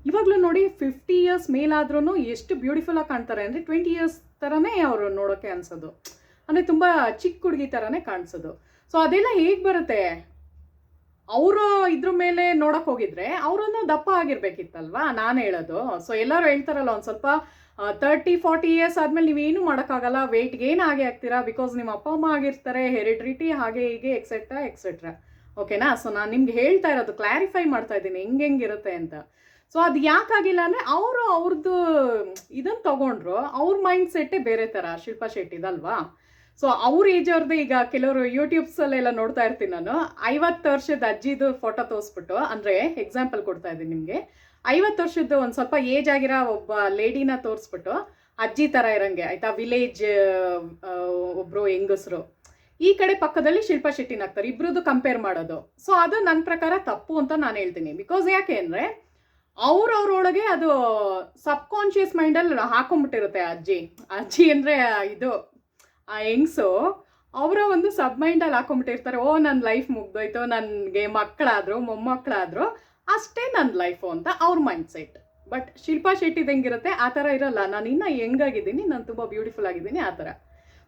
ಇವಾಗಲೂ ನೋಡಿ 50 ಇಯರ್ಸ್ ಮೇಲಾದ್ರೂ ಎಷ್ಟು ಬ್ಯೂಟಿಫುಲ್ ಆಗಿ ಕಾಣ್ತಾರೆ ಅಂದರೆ 20 ಇಯರ್ಸ್ ಥರನೇ ಅವರು ನೋಡೋಕ್ಕೆ ಅನ್ಸೋದು, ಅಂದರೆ ತುಂಬ ಚಿಕ್ಕ ಹುಡುಗಿ ಥರನೇ ಕಾಣಿಸೋದು. ಸೊ ಅದೆಲ್ಲ ಹೇಗೆ ಬರುತ್ತೆ? ಅವರು ಇದ್ರ ಮೇಲೆ ನೋಡೋಕೆ ಹೋಗಿದ್ರೆ ಅವರನ್ನು ದಪ್ಪ ಆಗಿರ್ಬೇಕಿತ್ತಲ್ವಾ, ನಾನು ಹೇಳೋದು. ಸೊ ಎಲ್ಲರೂ ಹೇಳ್ತಾರಲ್ಲ, ಒಂದು ಸ್ವಲ್ಪ 30-40 ಇಯರ್ಸ್ ಆದಮೇಲೆ ನೀವೇನು ಮಾಡೋಕ್ಕಾಗಲ್ಲ, ವೆಯ್ಟ್ ಗೇನ್ ಆಗೇ ಆಗ್ತೀರಾ, ಬಿಕಾಸ್ ನಿಮ್ಮ ಅಪ್ಪ ಅಮ್ಮ ಆಗಿರ್ತಾರೆ, ಹೆರಿಡ್ರಿಟಿ ಹಾಗೆ ಹೀಗೆ ಎಕ್ಸೆಟ್ರಾ ಎಕ್ಸೆಟ್ರಾ. ಓಕೆನಾ? ಸೊ ನಾನು ನಿಮ್ಗೆ ಹೇಳ್ತಾ ಇರೋದು, ಕ್ಲಾರಿಫೈ ಮಾಡ್ತಾ ಇದ್ದೀನಿ ಹೆಂಗಿರುತ್ತೆ ಅಂತ. ಸೊ ಅದು ಯಾಕಾಗಿಲ್ಲ ಅಂದರೆ ಅವ್ರದ್ದು ಇದನ್ನು ತೊಗೊಂಡ್ರು, ಅವ್ರ ಮೈಂಡ್ ಸೆಟ್ಟೇ ಬೇರೆ ಥರ ಶಿಲ್ಪಾ ಶೆಟ್ಟಿದಲ್ವಾ. ಸೊ ಅವ್ರ ಏಜ್ ಅವ್ರದ್ದು, ಈಗ ಕೆಲವರು ಯೂಟ್ಯೂಬ್ಸಲ್ಲೆಲ್ಲ ನೋಡ್ತಾ ಇರ್ತೀನಿ ನಾನು, 50 ವರ್ಷದ ಅಜ್ಜಿದು ಫೋಟೋ ತೋರಿಸ್ಬಿಟ್ಟು, ಅಂದರೆ ಎಕ್ಸಾಂಪಲ್ ಕೊಡ್ತಾ ಇದ್ದೀನಿ ನಿಮಗೆ, 50 ವರ್ಷದ್ದು ಒಂದು ಸ್ವಲ್ಪ ಏಜ್ ಆಗಿರೋ ಒಬ್ಬ ಲೇಡಿನ ತೋರಿಸ್ಬಿಟ್ಟು ಅಜ್ಜಿ ಥರ ಇರೋಂಗೆ ಆಯಿತಾ, ವಿಲೇಜ್ ಒಬ್ಬರು ಹೆಂಗಸರು, ಈ ಕಡೆ ಪಕ್ಕದಲ್ಲಿ ಶಿಲ್ಪಾ ಶೆಟ್ಟಿನ ಹಾಕ್ತಾರೆ, ಇಬ್ರದ್ದು ಕಂಪೇರ್ ಮಾಡೋದು. ಸೊ ಅದು ನನ್ನ ಪ್ರಕಾರ ತಪ್ಪು ಅಂತ ನಾನು ಹೇಳ್ತೀನಿ. ಬಿಕಾಸ್ ಯಾಕೆ ಅಂದರೆ ಅವ್ರೊಳಗೆ ಅದು ಸಬ್ಕಾನ್ಷಿಯಸ್ ಮೈಂಡಲ್ಲಿ ಹಾಕೊಂಡ್ಬಿಟ್ಟಿರುತ್ತೆ. ಅಜ್ಜಿ ಅಂದರೆ ಇದು ಆ ಹೆಂಗ್ಸು ಅವರ ಒಂದು ಸಬ್ ಮೈಂಡಲ್ಲಿ ಹಾಕೊಂಡ್ಬಿಟ್ಟಿರ್ತಾರೆ, ಓ ನನ್ನ ಲೈಫ್ ಮುಗ್ದೋಯ್ತು, ನನಗೆ ಮಕ್ಕಳಾದ್ರು ಮೊಮ್ಮಕ್ಕಳಾದ್ರು ಅಷ್ಟೇ ನನ್ನ ಲೈಫು ಅಂತ ಅವ್ರ ಮೈಂಡ್ ಸೆಟ್. ಬಟ್ ಶಿಲ್ಪಾ ಶೆಟ್ಟಿದು ಹೆಂಗಿರುತ್ತೆ ಆ ಥರ ಇರಲ್ಲ, ನಾನು ಇನ್ನೂ ಹೆಂಗಾಗಿದ್ದೀನಿ, ನಾನು ತುಂಬ ಬ್ಯೂಟಿಫುಲ್ ಆಗಿದ್ದೀನಿ ಆ ಥರ.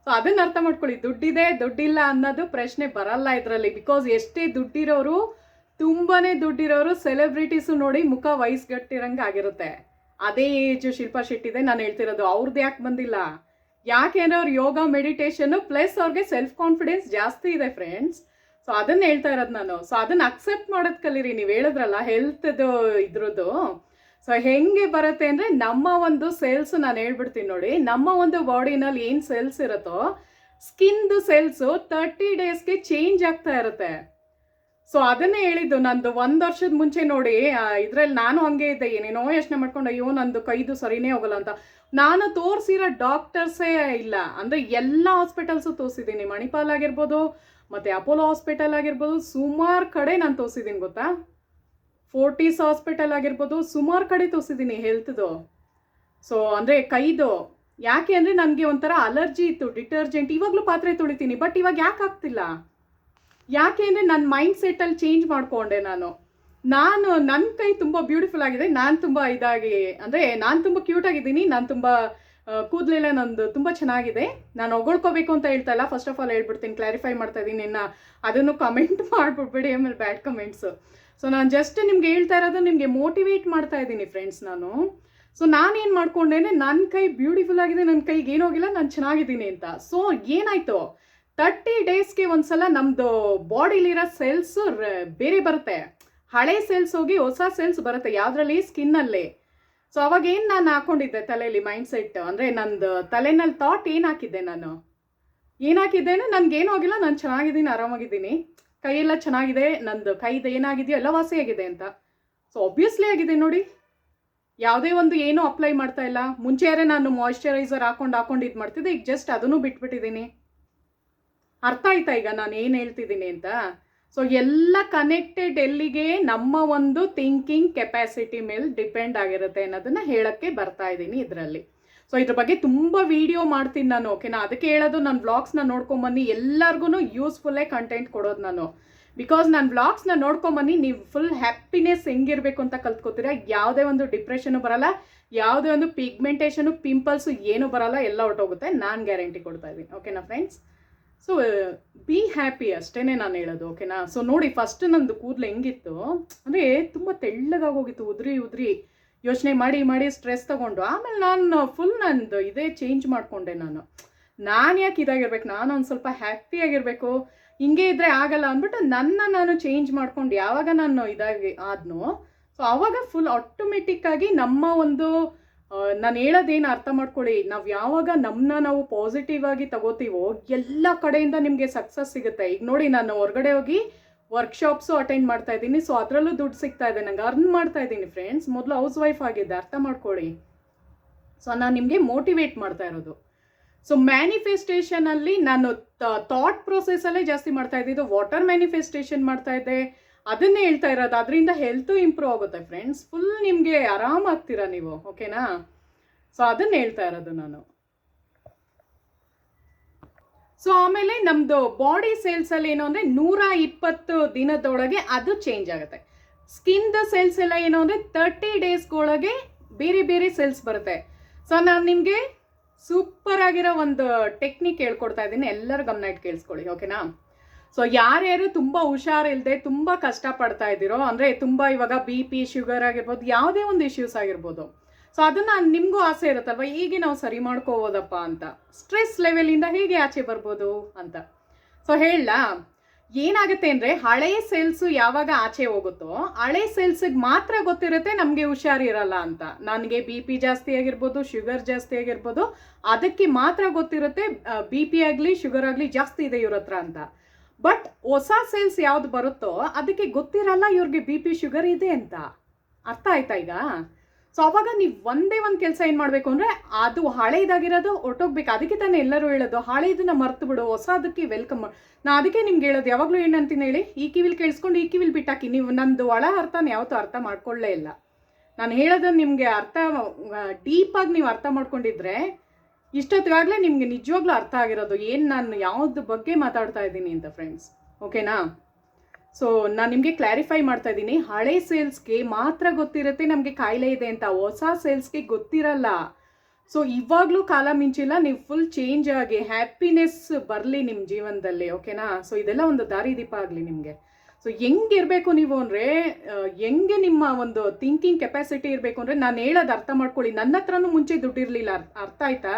ಸೊ ಅದನ್ನು ಅರ್ಥ ಮಾಡ್ಕೊಳ್ಳಿ. ದುಡ್ಡಿದೆ ದುಡ್ಡಿಲ್ಲ ಅನ್ನೋದು ಪ್ರಶ್ನೆ ಬರಲ್ಲ ಇದರಲ್ಲಿ. ಬಿಕಾಸ್ ಎಷ್ಟೇ ದುಡ್ಡಿರೋರು, ತುಂಬಾ ದುಡ್ಡಿರೋರು ಸೆಲೆಬ್ರಿಟೀಸು ನೋಡಿ ಮುಖ ವಯಸ್ಸುಗಟ್ಟಿರಂಗೆ ಆಗಿರುತ್ತೆ. ಅದೇ ಏಜು ಶಿಲ್ಪಾ ಶೆಟ್ಟಿದೆ. ನಾನು ಹೇಳ್ತಿರೋದು ಅವ್ರದ್ದು ಯಾಕೆ ಬಂದಿಲ್ಲ, ಯಾಕೆಂದರೆ ಅವ್ರು ಯೋಗ ಮೆಡಿಟೇಷನ್ನು ಪ್ಲಸ್ ಅವ್ರಿಗೆ ಸೆಲ್ಫ್ ಕಾನ್ಫಿಡೆನ್ಸ್ ಜಾಸ್ತಿ ಇದೆ ಫ್ರೆಂಡ್ಸ್. ಸೊ ಅದನ್ನು ಹೇಳ್ತಾ ಇರೋದು ನಾನು. ಸೊ ಅದನ್ನು ಅಕ್ಸೆಪ್ಟ್ ಮಾಡೋದು ಕಲೀರಿ. ನೀವು ಹೇಳಿದ್ರಲ್ಲ ಹೆಲ್ತ್ದು ಇದ್ರದ್ದು. ಸೊ ಹೆಂಗೆ ಬರುತ್ತೆ ಅಂದರೆ ನಮ್ಮ ಒಂದು ಸೆಲ್ಸು, ನಾನು ಹೇಳ್ಬಿಡ್ತೀನಿ ನೋಡಿ, ನಮ್ಮ ಒಂದು ಬಾಡಿನಲ್ಲಿ ಏನು ಸೆಲ್ಸ್ ಇರುತ್ತೋ ಸ್ಕಿನ್ದು ಸೆಲ್ಸು 30 ಡೇಸ್ಗೆ ಚೇಂಜ್ ಆಗ್ತಾ ಇರುತ್ತೆ. ಸೊ ಅದನ್ನೇ ಹೇಳಿದ್ದು. ನಂದು 1 ವರ್ಷದ ಮುಂಚೆ ನೋಡಿ ಇದರಲ್ಲಿ ನಾನು ಹಂಗೆ ಇದ್ದೆ, ಏನೇನೋ ಯೋಚನೆ ಮಾಡ್ಕೊಂಡು ಅಯ್ಯೋ ನಂದು ಕೈದು ಸರಿನೇ ಹೋಗಲ್ಲ ಅಂತ. ನಾನು ತೋರಿಸಿರೋ ಡಾಕ್ಟರ್ಸೇ ಇಲ್ಲ, ಅಂದರೆ ಎಲ್ಲ ಹಾಸ್ಪಿಟಲ್ಸು ತೋರಿಸಿದ್ದೀನಿ. ಮಣಿಪಾಲ್ ಆಗಿರ್ಬೋದು, ಮತ್ತು ಅಪೋಲೋ ಹಾಸ್ಪಿಟಲ್ ಆಗಿರ್ಬೋದು, ಸುಮಾರು ಕಡೆ ನಾನು ತೋರಿಸಿದ್ದೀನಿ ಗೊತ್ತಾ. ಫೋರ್ಟೀಸ್ ಹಾಸ್ಪಿಟಲ್ ಆಗಿರ್ಬೋದು, ಸುಮಾರು ಕಡೆ ತೋರಿಸಿದ್ದೀನಿ ಹೆಲ್ತ್ದು. ಸೊ ಅಂದರೆ ಕೈದು. ಯಾಕೆ ಅಂದರೆ ನನಗೆ ಒಂಥರ ಅಲರ್ಜಿ ಇತ್ತು ಡಿಟರ್ಜೆಂಟ್. ಇವಾಗಲೂ ಪಾತ್ರೆ ತೊಳಿತೀನಿ, ಬಟ್ ಇವಾಗ ಯಾಕೆ ಆಗ್ತಿಲ್ಲ? ಯಾಕೆ ಅಂದರೆ ನನ್ನ ಮೈಂಡ್ ಸೆಟ್ಟಲ್ಲಿ ಚೇಂಜ್ ಮಾಡಿಕೊಂಡೆ ನನ್ನ ಕೈ ತುಂಬ ಬ್ಯೂಟಿಫುಲ್ ಆಗಿದೆ, ನಾನು ತುಂಬ ಇದಾಗಿ, ಅಂದರೆ ನಾನು ತುಂಬ ಕ್ಯೂಟಾಗಿದ್ದೀನಿ, ನಾನು ತುಂಬ ಕೂದಲೆಲ್ಲ ನಂದು ತುಂಬ ಚೆನ್ನಾಗಿದೆ. ನಾನು ಹೊಗಳ್ಕೋಬೇಕು ಅಂತ ಹೇಳ್ತಾ ಇಲ್ಲ, ಫಸ್ಟ್ ಆಫ್ ಆಲ್ ಹೇಳ್ಬಿಡ್ತೀನಿ, ಕ್ಲಾರಿಫೈ ಮಾಡ್ತಾ ಇದ್ದೀನಿ. ಅದನ್ನು ಕಮೆಂಟ್ ಮಾಡಿಬಿಡ್ಬೇಡಿ ಆಮೇಲೆ ಬ್ಯಾಡ್ ಕಮೆಂಟ್ಸು. ಸೊ ನಾನು ಜಸ್ಟ್ ನಿಮ್ಗೆ ಹೇಳ್ತಾ ಇರೋದು, ನಿಮಗೆ ಮೋಟಿವೇಟ್ ಮಾಡ್ತಾ ಇದ್ದೀನಿ ಫ್ರೆಂಡ್ಸ್ ನಾನು. ಸೊ ನಾನೇನು ಮಾಡ್ಕೊಂಡೇನೆ, ನನ್ನ ಕೈ ಬ್ಯೂಟಿಫುಲ್ ಆಗಿದೆ, ನನ್ನ ಕೈಗೆ ಏನೋಗಿಲ್ಲ, ನಾನು ಚೆನ್ನಾಗಿದ್ದೀನಿ ಅಂತ. ಸೊ ಏನಾಯಿತು, 30 ಡೇಸ್ಗೆ ಒಂದ್ಸಲ ನಮ್ಮದು ಬಾಡಿಲಿರೋ ಸೆಲ್ಸು ಬೇರೆ ಬರುತ್ತೆ. ಹಳೆ ಸೆಲ್ಸ್ ಹೋಗಿ ಹೊಸ ಸೆಲ್ಸ್ ಬರುತ್ತೆ. ಯಾವುದ್ರಲ್ಲಿ? ಸ್ಕಿನ್ನಲ್ಲಿ. ಸೊ ಅವಾಗ ಏನು ನಾನು ಹಾಕ್ಕೊಂಡಿದ್ದೆ ತಲೆಯಲ್ಲಿ ಮೈಂಡ್ ಸೆಟ್, ಅಂದರೆ ನಂದು ತಲೆನಲ್ಲಿ ಥಾಟ್ ಏನು ಹಾಕಿದ್ದೆ, ಏನು ಹಾಕಿದ್ದೇನೆ, ನನಗೇನು ಹೋಗಿಲ್ಲ, ನಾನು ಚೆನ್ನಾಗಿದ್ದೀನಿ, ಆರಾಮಾಗಿದ್ದೀನಿ, ಕೈಯೆಲ್ಲ ಚೆನ್ನಾಗಿದೆ, ನಂದು ಕೈದು ಏನಾಗಿದೆಯೋ ಎಲ್ಲ ವಾಸಿಯಾಗಿದೆ ಅಂತ. ಸೊ ಒಬ್ವಿಯಸ್ಲಿ ಆಗಿದೆ ನೋಡಿ. ಯಾವುದೇ ಒಂದು ಏನೂ ಅಪ್ಲೈ ಮಾಡ್ತಾ ಇಲ್ಲ. ಮುಂಚೆಯೇ ನಾನು ಮಾಯಿಶ್ಚರೈಸರ್ ಹಾಕೊಂಡು ಇದು ಮಾಡ್ತಿದ್ದೆ, ಈಗ ಜಸ್ಟ್ ಅದನ್ನು ಬಿಟ್ಬಿಟ್ಟಿದ್ದೀನಿ. ಅರ್ಥ ಆಯ್ತಾ ಈಗ ನಾನು ಏನು ಹೇಳ್ತಿದ್ದೀನಿ ಅಂತ? ಸೊ ಎಲ್ಲ ಕನೆಕ್ಟೆಡ್ ಎಲ್ಲಿಗೆ, ನಮ್ಮ ಒಂದು ಥಿಂಕಿಂಗ್ ಕೆಪಾಸಿಟಿ ಮೇಲೆ ಡಿಪೆಂಡ್ ಆಗಿರುತ್ತೆ ಅನ್ನೋದನ್ನು ಹೇಳೋಕ್ಕೆ ಬರ್ತಾ ಇದ್ದೀನಿ ಇದರಲ್ಲಿ. ಸೊ ಇದ್ರ ಬಗ್ಗೆ ತುಂಬ ವಿಡಿಯೋ ಮಾಡ್ತೀನಿ ನಾನು. ಓಕೆನಾ? ಅದಕ್ಕೆ ಹೇಳೋದು, ನನ್ನ ವ್ಲಾಗ್ಸ್ನ ನೋಡ್ಕೊಂಬನ್ನಿ, ಎಲ್ಲರಿಗೂ ಯೂಸ್ಫುಲ್ಲೇ ಕಂಟೆಂಟ್ ಕೊಡೋದು ನಾನು. ಬಿಕಾಸ್ ನಾನು ವ್ಲಾಗ್ಸ್ನ ನೋಡ್ಕೊಂಬನ್ನಿ, ನೀವು ಫುಲ್ ಹ್ಯಾಪಿನೆಸ್ ಹೆಂಗಿರಬೇಕು ಅಂತ ಕಲ್ತ್ಕೋತೀರಾ. ಯಾವುದೇ ಒಂದು ಡಿಪ್ರೆಷನು ಬರಲ್ಲ, ಯಾವುದೇ ಒಂದು ಪಿಗ್ಮೆಂಟೇಷನು ಪಿಂಪಲ್ಸು ಏನು ಬರಲ್ಲ, ಎಲ್ಲ ಹೊರಟೋಗುತ್ತೆ, ನಾನು ಗ್ಯಾರಂಟಿ ಕೊಡ್ತಾ ಇದ್ದೀನಿ. ಓಕೆನಾ ಫ್ರೆಂಡ್ಸ್? ಸೊ ಬಿ ಹ್ಯಾಪಿ ಅಷ್ಟೇ ನಾನು ಹೇಳೋದು. ಓಕೆನಾ? ಸೊ ನೋಡಿ, ಫಸ್ಟ್ ನಂದು ಕೂದಲು ಹೆಂಗಿತ್ತು ಅಂದರೆ ತುಂಬ ತೆಳ್ಳಗಾಗೋಗಿತ್ತು, ಉದ್ರಿ ಯೋಚನೆ ಮಾಡಿ ಮಾಡಿ ಸ್ಟ್ರೆಸ್ ತೊಗೊಂಡು. ಆಮೇಲೆ ನಾನು ಫುಲ್ ನಂದು ಇದೇ ಚೇಂಜ್ ಮಾಡಿಕೊಂಡೆ. ನಾನು ಯಾಕೆ ಇದಾಗಿರ್ಬೇಕು, ನಾನು ಒಂದು ಸ್ವಲ್ಪ ಹ್ಯಾಪಿಯಾಗಿರಬೇಕು, ಹಿಂಗೆ ಇದ್ದರೆ ಆಗಲ್ಲ ಅಂದ್ಬಿಟ್ಟು ನಾನು ಚೇಂಜ್ ಮಾಡ್ಕೊಂಡು ಯಾವಾಗ ನಾನು ಇದಾಗಿ ಆದ್ನೋ, ಸೊ ಆವಾಗ ಫುಲ್ ಆಟೋಮೆಟಿಕ್ಕಾಗಿ ನಮ್ಮ ಒಂದು ನಾನು ಹೇಳೋದೇನು ಅರ್ಥ ಮಾಡ್ಕೊಳ್ಳಿ, ನಾವು ಯಾವಾಗ ನಾವು ಪಾಸಿಟಿವ್ ಆಗಿ ತಗೋತೀವೋ ಎಲ್ಲ ಕಡೆಯಿಂದ ನಿಮಗೆ ಸಕ್ಸಸ್ ಸಿಗುತ್ತೆ. ಈಗ ನೋಡಿ, ನಾನು ಹೊರಗಡೆ ಹೋಗಿ ವರ್ಕ್ಶಾಪ್ಸು ಅಟೆಂಡ್ ಮಾಡ್ತಾ ಇದ್ದೀನಿ. ಸೊ ಅದರಲ್ಲೂ ದುಡ್ಡು ಸಿಗ್ತಾ ಇದೆ, ನಂಗೆ ಅರ್ನ್ ಮಾಡ್ತಾ ಇದ್ದೀನಿ ಫ್ರೆಂಡ್ಸ್. ಮೊದಲು ಹೌಸ್ ವೈಫ್ ಆಗಿದ್ದೆ, ಅರ್ಥ ಮಾಡ್ಕೊಳ್ಳಿ. ಸೊ ನಾನು ನಿಮಗೆ ಮೋಟಿವೇಟ್ ಮಾಡ್ತಾ ಇರೋದು. ಸೊ ಮ್ಯಾನಿಫೆಸ್ಟೇಷನಲ್ಲಿ ನಾನು ಥಾಟ್ ಪ್ರೊಸೆಸಲ್ಲೇ ಜಾಸ್ತಿ ಮಾಡ್ತಾ ಇದ್ದಿದ್ದು, ವಾಟರ್ ಮ್ಯಾನಿಫೆಸ್ಟೇಷನ್ ಮಾಡ್ತಾ ಇದ್ದೆ, ಅದನ್ನೇ ಹೇಳ್ತಾ ಇರೋದು. ಅದರಿಂದ ಹೆಲ್ತು ಇಂಪ್ರೂವ್ ಆಗುತ್ತೆ ಫ್ರೆಂಡ್ಸ್, ಫುಲ್ ನಿಮಗೆ ಆರಾಮಾಗ್ತೀರಾ ನೀವು. ಓಕೆನಾ? ಸೊ ಅದನ್ನ ಹೇಳ್ತಾ ಇರೋದು ನಾನು. ಸೊ ಆಮೇಲೆ ನಮ್ಮದು ಬಾಡಿ ಸೇಲ್ಸಲ್ಲಿ ಏನು ಅಂದರೆ 120 ದಿನದೊಳಗೆ ಅದು ಚೇಂಜ್ ಆಗುತ್ತೆ. ಸ್ಕಿನ್ದ ಸೇಲ್ಸ್ ಎಲ್ಲ ಏನು ಅಂದರೆ 30 ಡೇಸ್ಗೊಳಗೆ ಬೇರೆ ಬೇರೆ ಸೇಲ್ಸ್ ಬರುತ್ತೆ. ಸೊ ನಾನು ನಿಮಗೆ ಸೂಪರ್ ಆಗಿರೋ ಒಂದು ಟೆಕ್ನಿಕ್ ಹೇಳ್ಕೊಡ್ತಾ ಇದ್ದೀನಿ, ಎಲ್ಲರೂ ಗಮನ ಇಟ್ಟು ಕೇಳಿಸ್ಕೊಳ್ಳಿ. ಓಕೆನಾ? ಸೊ ಯಾರ್ಯಾರು ತುಂಬ ಹುಷಾರಿಲ್ಲದೆ ತುಂಬ ಕಷ್ಟಪಡ್ತಾ ಇದ್ದೀರೋ, ಅಂದರೆ ತುಂಬ ಇವಾಗ BP, ಶುಗರ್ ಆಗಿರ್ಬೋದು, ಯಾವುದೇ ಒಂದು ಇಶ್ಯೂಸ್ ಆಗಿರ್ಬೋದು, ಸೊ ಅದನ್ನು ನಿಮಗೂ ಆಸೆ ಇರುತ್ತಲ್ವ, ಹೇಗೆ ನಾವು ಸರಿ ಮಾಡ್ಕೋಬೋದಪ್ಪ ಅಂತ, ಸ್ಟ್ರೆಸ್ ಲೆವೆಲಿಂದ ಹೇಗೆ ಆಚೆ ಬರ್ಬೋದು ಅಂತ. ಸೊ ಹೇಳಲಾ, ಏನಾಗುತ್ತೆ ಅಂದರೆ ಹಳೆ ಸೆಲ್ಸು ಯಾವಾಗ ಆಚೆ ಹೋಗುತ್ತೋ, ಹಳೆ ಸೆಲ್ಸಿಗೆ ಮಾತ್ರ ಗೊತ್ತಿರುತ್ತೆ ನಮಗೆ ಹುಷಾರಿರಲ್ಲ ಅಂತ. ನನಗೆ BP ಜಾಸ್ತಿ ಆಗಿರ್ಬೋದು, ಶುಗರ್ ಜಾಸ್ತಿ ಆಗಿರ್ಬೋದು, ಅದಕ್ಕೆ ಮಾತ್ರ ಗೊತ್ತಿರುತ್ತೆ BP ಆಗಲಿ ಶುಗರ್ ಆಗಲಿ ಜಾಸ್ತಿ ಇದೆ ಇವ್ರ ಹತ್ರ ಅಂತ. ಬಟ್ ಹೊಸ ಸೆಲ್ಸ್ ಯಾವ್ದು ಬರುತ್ತೋ ಅದಕ್ಕೆ ಗೊತ್ತಿರಲ್ಲ ಇವ್ರಿಗೆ BP ಶುಗರ್ ಇದೆ ಅಂತ. ಅರ್ಥ ಆಯ್ತಾ ಈಗ? ಸೊ ಅವಾಗ ನೀವು ಒಂದೇ ಒಂದು ಕೆಲಸ ಏನು ಮಾಡಬೇಕು ಅಂದರೆ, ಅದು ಹಳೇದಾಗಿರೋದು ಹೊರಟೋಗ್ಬೇಕು. ಅದಕ್ಕೆ ತಾನೇ ಎಲ್ಲರೂ ಹೇಳೋದು, ಹಳೇದನ್ನ ಮರ್ತು ಬಿಡು, ಹೊಸದಕ್ಕೆ ವೆಲ್ಕಮ್. ನಾ ಅದಕ್ಕೆ ನಿಮ್ಗೆ ಹೇಳೋದು, ಯಾವಾಗಲೂ ಏನಂತೀನಿ ಹೇಳಿ, ಈ ಕಿವಿಲ್ ಕೇಳಿಸ್ಕೊಂಡು ಈ ಕಿವಿಲ್ ಬಿಟ್ಟಾಕಿ. ನೀವು ನಂದು ಒಳ ಅರ್ಥನ ಯಾವತ್ತೂ ಅರ್ಥ ಮಾಡ್ಕೊಳ್ಳೇ ಇಲ್ಲ. ನಾನು ಹೇಳೋದನ್ನು ನಿಮಗೆ ಅರ್ಥ ಡೀಪಾಗಿ ನೀವು ಅರ್ಥ ಮಾಡ್ಕೊಂಡಿದ್ರೆ ಇಷ್ಟೊತ್ತಿಗಾಗಲೇ ನಿಮಗೆ ನಿಜವಾಗ್ಲೂ ಅರ್ಥ ಆಗಿರೋದು ಏನು ನಾನು ಯಾವ್ದು ಬಗ್ಗೆ ಮಾತಾಡ್ತಾ ಇದ್ದೀನಿ ಅಂತ ಫ್ರೆಂಡ್ಸ್. ಓಕೆನಾ? ಸೊ ನಾನು ನಿಮಗೆ ಕ್ಲಾರಿಫೈ ಮಾಡ್ತಾ ಇದ್ದೀನಿ, ಹಳೆ ಸೇಲ್ಸ್ಗೆ ಮಾತ್ರ ಗೊತ್ತಿರುತ್ತೆ ನಮಗೆ ಕಾಯಿಲೆ ಇದೆ ಅಂತ, ಹೊಸ ಸೇಲ್ಸ್ಗೆ ಗೊತ್ತಿರಲ್ಲ. ಸೊ ಇವಾಗಲೂ ಕಾಲ ಮಿಂಚಿಲ್ಲ, ನೀವು ಫುಲ್ ಚೇಂಜ್ ಆಗಿ ಹ್ಯಾಪಿನೆಸ್ ಬರಲಿ ನಿಮ್ಮ ಜೀವನದಲ್ಲಿ. ಓಕೆನಾ? ಸೊ ಇದೆಲ್ಲ ಒಂದು ದಾರಿದೀಪ ಆಗಲಿ ನಿಮಗೆ. ಸೊ ಹೆಂಗಿರಬೇಕು ನೀವು ಅಂದರೆ, ಹೆಂಗೆ ನಿಮ್ಮ ಒಂದು ಥಿಂಕಿಂಗ್ ಕೆಪಾಸಿಟಿ ಇರಬೇಕು ಅಂದರೆ, ನಾನು ಹೇಳೋದು ಅರ್ಥ ಮಾಡ್ಕೊಳ್ಳಿ. ನನ್ನ ಹತ್ರನೂ ಮುಂಚೆ ದುಡ್ಡಿರಲಿಲ್ಲ, ಅರ್ಥ ಆಯ್ತಾ?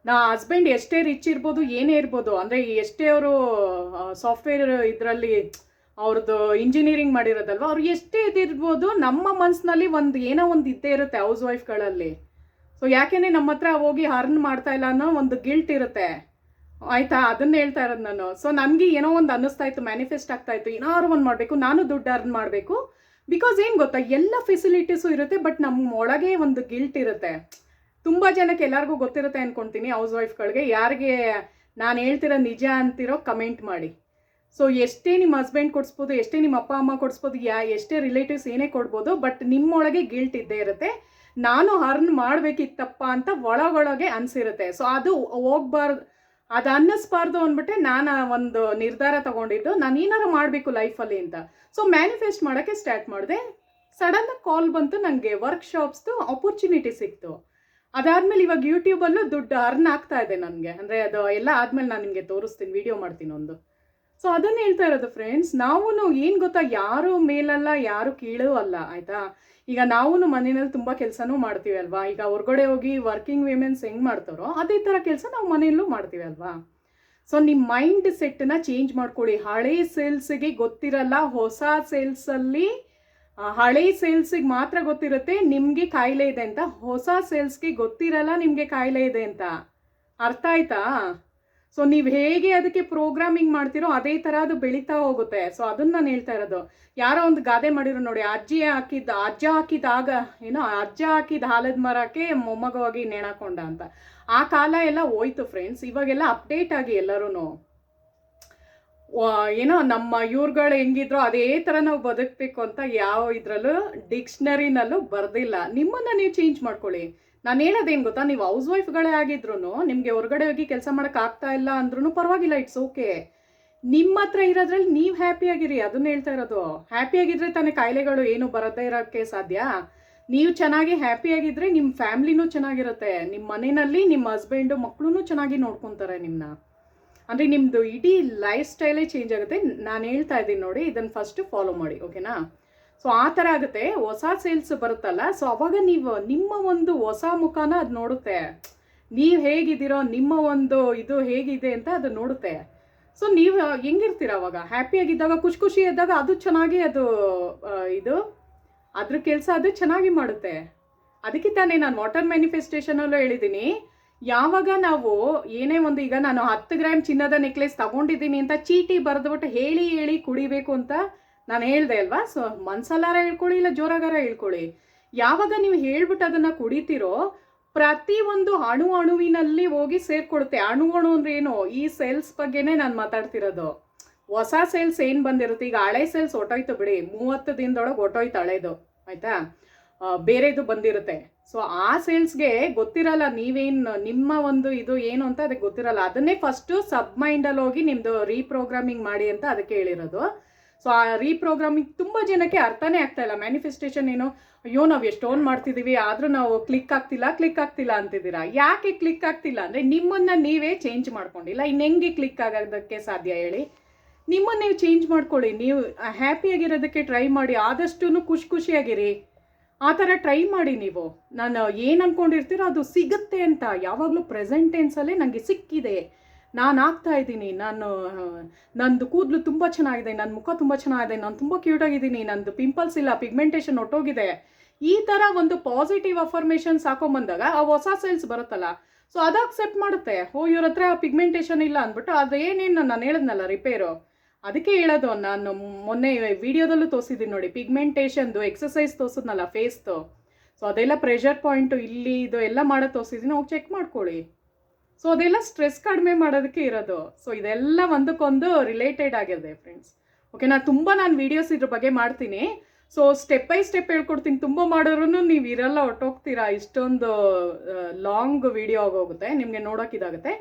ನಾ ಹಸ್ಬೆಂಡ್ ಎಷ್ಟೇ ರಿಚ್ ಇರ್ಬೋದು, ಏನೇ ಇರ್ಬೋದು, ಅಂದರೆ ಎಷ್ಟೇ ಅವರು ಸಾಫ್ಟ್ವೇರ್ ಇದರಲ್ಲಿ ಅವ್ರದ್ದು ಇಂಜಿನಿಯರಿಂಗ್ ಮಾಡಿರೋದಲ್ವ, ಅವ್ರು ಎಷ್ಟೇ ಇದಿರ್ಬೋದು, ನಮ್ಮ ಮನಸ್ಸಿನಲ್ಲಿ ಒಂದು ಏನೋ ಒಂದು ಇದ್ದೇ ಇರುತ್ತೆ ಹೌಸ್ ವೈಫ್ಗಳಲ್ಲಿ. ಸೊ ಯಾಕೆಂದರೆ ನಮ್ಮ ಹತ್ರ ಹೋಗಿ ಅರ್ನ್ ಮಾಡ್ತಾ ಇಲ್ಲ ಅನ್ನೋ ಒಂದು ಗಿಲ್ಟ್ ಇರುತ್ತೆ. ಆಯಿತಾ? ಅದನ್ನ ಹೇಳ್ತಾ ಇರೋದು ನಾನು. ಸೊ ನನಗೆ ಏನೋ ಒಂದು ಅನ್ನಿಸ್ತಾ ಇತ್ತು, ಮ್ಯಾನಿಫೆಸ್ಟ್ ಆಗ್ತಾ ಇತ್ತು, ಏನಾದ್ರು ಒಂದು ಮಾಡಬೇಕು, ನಾನು ದುಡ್ಡು ಅರ್ನ್ ಮಾಡಬೇಕು. ಬಿಕಾಸ್ ಏನು ಗೊತ್ತಾ, ಎಲ್ಲ ಫೆಸಿಲಿಟೀಸು ಇರುತ್ತೆ, ಬಟ್ ನಮ್ಮ ಒಳಗೆ ಒಂದು ಗಿಲ್ಟ್ ಇರುತ್ತೆ. ತುಂಬ ಜನಕ್ಕೆ ಎಲ್ಲರಿಗೂ ಗೊತ್ತಿರುತ್ತೆ ಅಂದ್ಕೊಳ್ತೀನಿ, ಹೌಸ್ ವೈಫ್ಗಳಿಗೆ. ಯಾರಿಗೆ ನಾನು ಹೇಳ್ತಿರೋ ನಿಜ ಅಂತಿರೋ ಕಮೆಂಟ್ ಮಾಡಿ. ಸೊ ಎಷ್ಟೇ ನಿಮ್ಮ ಹಸ್ಬೆಂಡ್ ಕೊಡಿಸ್ಬೋದು, ಎಷ್ಟೇ ನಿಮ್ಮ ಅಪ್ಪ ಅಮ್ಮ ಕೊಡಿಸ್ಬೋದು, ಎಷ್ಟೇ ರಿಲೇಟಿವ್ಸ್ ಏನೇ ಕೊಡ್ಬೋದು, ಬಟ್ ನಿಮ್ಮೊಳಗೆ ಗಿಲ್ಟ್ ಇದ್ದೇ ಇರುತ್ತೆ. ನಾನು ಅರ್ನ್ ಮಾಡಬೇಕಿತ್ತಪ್ಪ ಅಂತ ಒಳಗೊಳಗೆ ಅನಿಸಿರುತ್ತೆ. ಸೊ ಅದು ಹೋಗ್ಬಾರ್ದು, ಅದು ಅನ್ನಿಸ್ಬಾರ್ದು ಅಂದ್ಬಿಟ್ಟೆ ನಾನು ಒಂದು ನಿರ್ಧಾರ ತಗೊಂಡಿದ್ದು, ನಾನು ಏನಾರು ಮಾಡಬೇಕು ಲೈಫಲ್ಲಿ ಅಂತ. ಸೊ ಮ್ಯಾನಿಫೆಸ್ಟ್ ಮಾಡೋಕ್ಕೆ ಸ್ಟಾರ್ಟ್ ಮಾಡಿದೆ. ಸಡನ್ನಾಗಿ ಕಾಲ್ ಬಂತು, ನನಗೆ ವರ್ಕ್ಶಾಪ್ಸ್ದು ಆಪರ್ಚುನಿಟಿ ಸಿಕ್ತು. ಅದಾದಮೇಲೆ ಇವಾಗ ಯೂಟ್ಯೂಬಲ್ಲೂ ದುಡ್ಡು ಅರ್ನ್ ಆಗ್ತಾ ಇದೆ ನನಗೆ. ಅಂದರೆ ಅದು ಎಲ್ಲ ಆದಮೇಲೆ ನಾನು ನಿಮಗೆ ತೋರಿಸ್ತೀನಿ, ವಿಡಿಯೋ ಮಾಡ್ತೀನಿ ಒಂದು. ಸೊ ಅದನ್ನು ಹೇಳ್ತಾ ಇರೋದು ಫ್ರೆಂಡ್ಸ್, ನಾವು ಏನು ಗೊತ್ತಾ, ಯಾರು ಮೇಲಲ್ಲ ಯಾರು ಕೀಳು ಅಲ್ಲ, ಆಯಿತಾ? ಈಗ ನಾವು ಮನೆಯಲ್ಲಿ ತುಂಬ ಕೆಲಸನೂ ಮಾಡ್ತೀವಿ ಅಲ್ವಾ. ಈಗ ಹೊರಗಡೆ ಹೋಗಿ ವರ್ಕಿಂಗ್ ವಿಮೆನ್ಸ್ ಹೆಂಗೆ ಮಾಡ್ತಾರೋ ಅದೇ ಥರ ಕೆಲಸ ನಾವು ಮನೆಯಲ್ಲೂ ಮಾಡ್ತೀವಿ ಅಲ್ವಾ. ಸೊ ನಿಮ್ಮ ಮೈಂಡ್ ಸೆಟ್ಟನ್ನ ಚೇಂಜ್ ಮಾಡ್ಕೊಳ್ಳಿ. ಹಳೆ ಸೇಲ್ಸಿಗೆ ಗೊತ್ತಿರಲ್ಲ, ಹೊಸ ಸೇಲ್ಸಲ್ಲಿ ಹಳೆ ಸೇಲ್ಸಿಗೆ ಮಾತ್ರ ಗೊತ್ತಿರುತ್ತೆ ನಿಮಗೆ ಕಾಯಿಲೆ ಇದೆ ಅಂತ, ಹೊಸ ಸೇಲ್ಸ್ಗೆ ಗೊತ್ತಿರಲ್ಲ ನಿಮಗೆ ಕಾಯಿಲೆ ಇದೆ ಅಂತ. ಅರ್ಥ ಆಯ್ತಾ? ಸೊ ನೀವು ಹೇಗೆ ಅದಕ್ಕೆ ಪ್ರೋಗ್ರಾಮಿಂಗ್ ಮಾಡ್ತೀರೋ ಅದೇ ಥರ ಅದು ಬೆಳೀತಾ ಹೋಗುತ್ತೆ. ಸೊ ಅದನ್ನು ನಾನು ಹೇಳ್ತಾ ಇರೋದು. ಯಾರೋ ಒಂದು ಗಾದೆ ಮಾಡಿರೋ ನೋಡಿ, ಅಜ್ಜ ಹಾಕಿದ ಆಲದ ಮರಕ್ಕೆ ಮೊಮ್ಮಗವಾಗಿ ನೇಣಾಕೊಂಡ ಅಂತ. ಆ ಕಾಲ ಎಲ್ಲ ಹೋಯ್ತು ಫ್ರೆಂಡ್ಸ್. ಇವಾಗೆಲ್ಲ ಅಪ್ಡೇಟ್ ಆಗಿ ಎಲ್ಲರೂ ಏನೋ ನಮ್ಮ ಇವ್ರುಗಳು ಹೆಂಗಿದ್ರೋ ಅದೇ ಥರ ನಾವು ಬದುಕಬೇಕು ಅಂತ ಯಾವ ಇದರಲ್ಲೂ ಡಿಕ್ಷನರಿನಲ್ಲೂ ಬರ್ದಿಲ್ಲ. ನಿಮ್ಮನ್ನು ನೀವು ಚೇಂಜ್ ಮಾಡ್ಕೊಳ್ಳಿ. ನಾನು ಹೇಳೋದೇನು ಗೊತ್ತಾ, ನೀವು ಹೌಸ್ ವೈಫ್ಗಳೇ ಆಗಿದ್ರು ನಿಮಗೆ ಹೊರಗಡೆ ಹೋಗಿ ಕೆಲಸ ಮಾಡೋಕ್ಕಾಗ್ತಾ ಇಲ್ಲ ಅಂದ್ರೂ ಪರವಾಗಿಲ್ಲ, ಇಟ್ಸ್ ಓಕೆ. ನಿಮ್ಮ ಹತ್ರ ಇರೋದ್ರಲ್ಲಿ ನೀವು ಹ್ಯಾಪಿಯಾಗಿರಿ, ಅದನ್ನ ಹೇಳ್ತಾ ಇರೋದು. ಹ್ಯಾಪಿಯಾಗಿದ್ರೆ ತಾನೇ ಕಾಯಿಲೆಗಳು ಏನು ಬರದೇ ಇರೋಕ್ಕೆ ಸಾಧ್ಯ. ನೀವು ಚೆನ್ನಾಗಿ ಹ್ಯಾಪಿಯಾಗಿದ್ದರೆ ನಿಮ್ಮ ಫ್ಯಾಮ್ಲಿನೂ ಚೆನ್ನಾಗಿರುತ್ತೆ, ನಿಮ್ಮ ಮನೆಯಲ್ಲಿ ನಿಮ್ಮ ಹಸ್ಬೆಂಡು ಮಕ್ಕಳು ಚೆನ್ನಾಗಿ ನೋಡ್ಕೊತಾರೆ ನಿಮ್ಮನ್ನ. ಅಂದರೆ ನಿಮ್ಮದು ಇಡೀ ಲೈಫ್ ಸ್ಟೈಲೇ ಚೇಂಜ್ ಆಗುತ್ತೆ. ನಾನು ಹೇಳ್ತಾ ಇದ್ದೀನಿ ನೋಡಿ, ಇದನ್ನು ಫಸ್ಟು ಫಾಲೋ ಮಾಡಿ, ಓಕೆನಾ? ಸೊ ಆ ಥರ ಆಗುತ್ತೆ. ಹೊಸ ಸೇಲ್ಸ್ ಬರುತ್ತಲ್ಲ, ಸೊ ಅವಾಗ ನೀವು ನಿಮ್ಮ ಒಂದು ಹೊಸ ಮುಖನ ಅದು ನೋಡುತ್ತೆ. ನೀವು ಹೇಗಿದ್ದೀರೋ, ನಿಮ್ಮ ಒಂದು ಇದು ಹೇಗಿದೆ ಅಂತ ಅದು ನೋಡುತ್ತೆ. ಸೊ ನೀವು ಹೆಂಗಿರ್ತೀರ ಅವಾಗ? ಹ್ಯಾಪಿಯಾಗಿದ್ದಾಗ, ಖುಷಿ ಇದ್ದಾಗ ಅದು ಚೆನ್ನಾಗಿ ಅದು ಇದು ಅದ್ರ ಕೆಲಸ ಅದು ಚೆನ್ನಾಗಿ ಮಾಡುತ್ತೆ. ಅದಕ್ಕೆ ತಾನೇ ನಾನು ವಾಟರ್ ಮ್ಯಾನಿಫೆಸ್ಟೇಷನಲ್ಲೂ ಹೇಳಿದ್ದೀನಿ, ಯಾವಾಗ ನಾವು ಏನೇ ಒಂದು, ಈಗ ನಾನು 10 ಗ್ರಾಮ್ ಚಿನ್ನದ ನೆಕ್ಲೆಸ್ ತಗೊಂಡಿದ್ದೀನಿ ಅಂತ ಚೀಟಿ ಬರೆದ್ಬಿಟ್ಟು ಹೇಳಿ ಕುಡಿಬೇಕು ಅಂತ ನಾನು ಹೇಳ್ದೆ ಅಲ್ವಾ? ಸೊ ಮನ್ಸಲ್ಲಾರ ಹೇಳ್ಕೊಳ್ಳಿ, ಇಲ್ಲ ಜೋರಾಗಾರ ಹೇಳ್ಕೊಳ್ಳಿ. ಯಾವಾಗ ನೀವು ಹೇಳ್ಬಿಟ್ಟು ಅದನ್ನು ಕುಡಿತೀರೋ, ಪ್ರತಿಯೊಂದು ಅಣುವಿನಲ್ಲಿ ಹೋಗಿ ಸೇರ್ಕೊಡುತ್ತೆ. ಅಣು ಅಂದ್ರೆ ಏನು? ಈ ಸೆಲ್ಸ್ ಬಗ್ಗೆನೇ ನಾನು ಮಾತಾಡ್ತಿರೋದು. ಹೊಸ ಸೇಲ್ಸ್ ಏನು ಬಂದಿರುತ್ತೆ, ಈಗ ಹಳೆ ಸೇಲ್ಸ್ ಹೊಟ್ಟೋಯ್ತು ಬಿಡಿ, 30 ದಿನದೊಳಗೆ ಹೊಟ್ಟೋಯ್ತು ಹಳೇದು, ಆಯಿತಾ? ಬೇರೆದು ಬಂದಿರುತ್ತೆ. ಸೊ ಆ ಸೇಲ್ಸ್ಗೆ ಗೊತ್ತಿರಲ್ಲ ನೀವೇನು, ನಿಮ್ಮ ಒಂದು ಇದು ಏನು ಅಂತ ಅದಕ್ಕೆ ಗೊತ್ತಿರಲ್ಲ. ಅದನ್ನೇ ಫಸ್ಟು ಸಬ್ ಮೈಂಡಲ್ಲಿ ಹೋಗಿ ನಿಮ್ಮದು ರೀಪ್ರೋಗ್ರಾಮಿಂಗ್ ಮಾಡಿ ಅಂತ ಅದಕ್ಕೆ ಹೇಳಿರೋದು. ಸೊ ಆ ರೀಪ್ರೋಗ್ರಾಮಿಂಗ್ ತುಂಬ ಜನಕ್ಕೆ ಅರ್ಥನೇ ಆಗ್ತಾಯಿಲ್ಲ. ಮ್ಯಾನಿಫೆಸ್ಟೇಷನ್ ಏನು, ಅಯ್ಯೋ ನಾವು ಎಷ್ಟೊಂದು ಮಾಡ್ತಿದ್ದೀವಿ ಆದರೂ ನಾವು ಕ್ಲಿಕ್ ಆಗ್ತಿಲ್ಲ ಅಂತಿದ್ದೀರಾ. ಯಾಕೆ ಕ್ಲಿಕ್ ಆಗ್ತಿಲ್ಲ ಅಂದರೆ ನಿಮ್ಮನ್ನು ನೀವೇ ಚೇಂಜ್ ಮಾಡ್ಕೊಂಡಿಲ್ಲ. ಇನ್ನು ಹೆಂಗೆ ಕ್ಲಿಕ್ ಆಗೋದಕ್ಕೆ ಸಾಧ್ಯ ಹೇಳಿ? ನಿಮ್ಮನ್ನು ನೀವು ಚೇಂಜ್ ಮಾಡ್ಕೊಳ್ಳಿ. ನೀವು ಹ್ಯಾಪಿಯಾಗಿರೋದಕ್ಕೆ ಟ್ರೈ ಮಾಡಿ, ಆದಷ್ಟು ಖುಷಿಯಾಗಿರಿ. ಆ ಥರ ಟ್ರೈ ಮಾಡಿ. ನೀವು ನಾನು ಏನು ಅಂದ್ಕೊಂಡಿರ್ತೀರೋ ಅದು ಸಿಗುತ್ತೆ ಅಂತ ಯಾವಾಗಲೂ ಪ್ರೆಸೆಂಟ್ ಟೆನ್ಸಲ್ಲೇ ನನಗೆ ಸಿಕ್ಕಿದೆ, ನಾನು ಆಗ್ತಾ ಇದ್ದೀನಿ, ನಂದು ಕೂದಲು ತುಂಬ ಚೆನ್ನಾಗಿದೆ, ನನ್ನ ಮುಖ ತುಂಬ ಚೆನ್ನಾಗಿದೆ, ನಾನು ತುಂಬ ಕ್ಯೂಟಾಗಿದ್ದೀನಿ, ನಂದು ಪಿಂಪಲ್ಸ್ ಇಲ್ಲ, ಪಿಗ್ಮೆಂಟೇಷನ್ ಹೊಟ್ಟೋಗಿದೆ. ಈ ಥರ ಒಂದು ಪಾಸಿಟಿವ್ ಅಫರ್ಮೇಷನ್ಸ್ ಹಾಕೊಂಬಂದಾಗ ಆ ಹೊಸ ಸೆಲ್ಸ್ ಬರುತ್ತಲ್ಲ, ಸೊ ಅದು ಅಕ್ಸೆಪ್ಟ್ ಮಾಡುತ್ತೆ. ಇವ್ರ ಹತ್ರ ಪಿಗ್ಮೆಂಟೇಷನ್ ಇಲ್ಲ ಅಂದ್ಬಿಟ್ಟು ಅದೇನೇನು ನಾನು ಹೇಳಿದ್ನಲ್ಲ ರಿಪೇರು, ಅದಕ್ಕೆ ಹೇಳೋದು. ನಾನು ಮೊನ್ನೆ ವಿಡಿಯೋದಲ್ಲೂ ತೋರಿಸಿದ್ದೀನಿ ನೋಡಿ, ಪಿಗ್ಮೆಂಟೇಷನ್ದು ಎಕ್ಸಸೈಸ್ ತೋರಿಸಿದ್ನಲ್ಲ ಫೇಸ್ದು. ಸೊ ಅದೆಲ್ಲ ಪ್ರೆಷರ್ ಪಾಯಿಂಟು ಇಲ್ಲಿ ಇದು ಎಲ್ಲ ಮಾಡೋದು ತೋರಿಸಿದ್ದೀನಿ, ಹೋಗಿ ಚೆಕ್ ಮಾಡ್ಕೊಳ್ಳಿ. ಸೊ ಅದೆಲ್ಲ ಸ್ಟ್ರೆಸ್ ಕಡಿಮೆ ಮಾಡೋದಕ್ಕೆ ಇರೋದು. ಸೊ ಇದೆಲ್ಲ ಒಂದಕ್ಕೊಂದು ರಿಲೇಟೆಡ್ ಆಗಿದೆ ಫ್ರೆಂಡ್ಸ್, ಓಕೆ? ನಾನು ವೀಡಿಯೋಸ್ ಇದ್ರ ಬಗ್ಗೆ ಮಾಡ್ತೀನಿ. ಸೊ ಸ್ಟೆಪ್ ಬೈ ಸ್ಟೆಪ್ ಹೇಳ್ಕೊಡ್ತೀನಿ. ತುಂಬ ಮಾಡೋರು ನೀವು ಇರಲ್ಲ, ಹೊಟ್ಟೋಗ್ತೀರಾ, ಇಷ್ಟೊಂದು ಲಾಂಗ್ ವಿಡಿಯೋ ಆಗೋಗುತ್ತೆ, ನಿಮಗೆ ನೋಡೋಕ್ಕಿದಾಗುತ್ತೆ.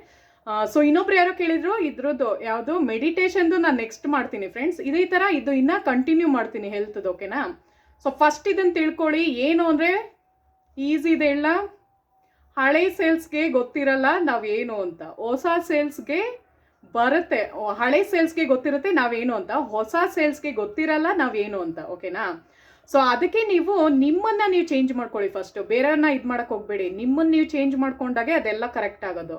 ಸೊ ಇನ್ನೊಬ್ರು ಯಾರೋ ಕೇಳಿದ್ರು ಇದ್ರದ್ದು ಯಾವುದು ಮೆಡಿಟೇಷನ್ದು ನಾನು ನೆಕ್ಸ್ಟ್ ಮಾಡ್ತೀನಿ ಫ್ರೆಂಡ್ಸ್. ಇದೇ ಥರ ಇದು ಇನ್ನೂ ಕಂಟಿನ್ಯೂ ಮಾಡ್ತೀನಿ ಹೆಲ್ತ್ದು, ಓಕೆನಾ? ಸೊ ಫಸ್ಟ್ ಇದನ್ನು ತಿಳ್ಕೊಳ್ಳಿ. ಏನು ಅಂದರೆ ಈಸಿ ಇದೆ ಇಲ್ಲ, ಹಳೆ ಸೇಲ್ಸ್ಗೆ ಗೊತ್ತಿರಲ್ಲ ನಾವೇನು ಅಂತ, ಹೊಸ ಸೇಲ್ಸ್ಗೆ ಬರುತ್ತೆ. ಹಳೆ ಸೇಲ್ಸ್ಗೆ ಗೊತ್ತಿರುತ್ತೆ ನಾವೇನು ಅಂತ, ಹೊಸ ಸೇಲ್ಸ್ಗೆ ಗೊತ್ತಿರಲ್ಲ ನಾವೇನು ಅಂತ, ಓಕೆನಾ? ಸೊ ಅದಕ್ಕೆ ನೀವು ನಿಮ್ಮನ್ನು ನೀವು ಚೇಂಜ್ ಮಾಡ್ಕೊಳ್ಳಿ ಫಸ್ಟು. ಬೇರೆಯವ್ರನ್ನ ಇದು ಮಾಡೋಕ್ಕೆ ಹೋಗಬೇಡಿ. ನಿಮ್ಮನ್ನು ನೀವು ಚೇಂಜ್ ಮಾಡ್ಕೊಂಡಾಗೆ ಅದೆಲ್ಲ ಕರೆಕ್ಟ್ ಆಗೋದು.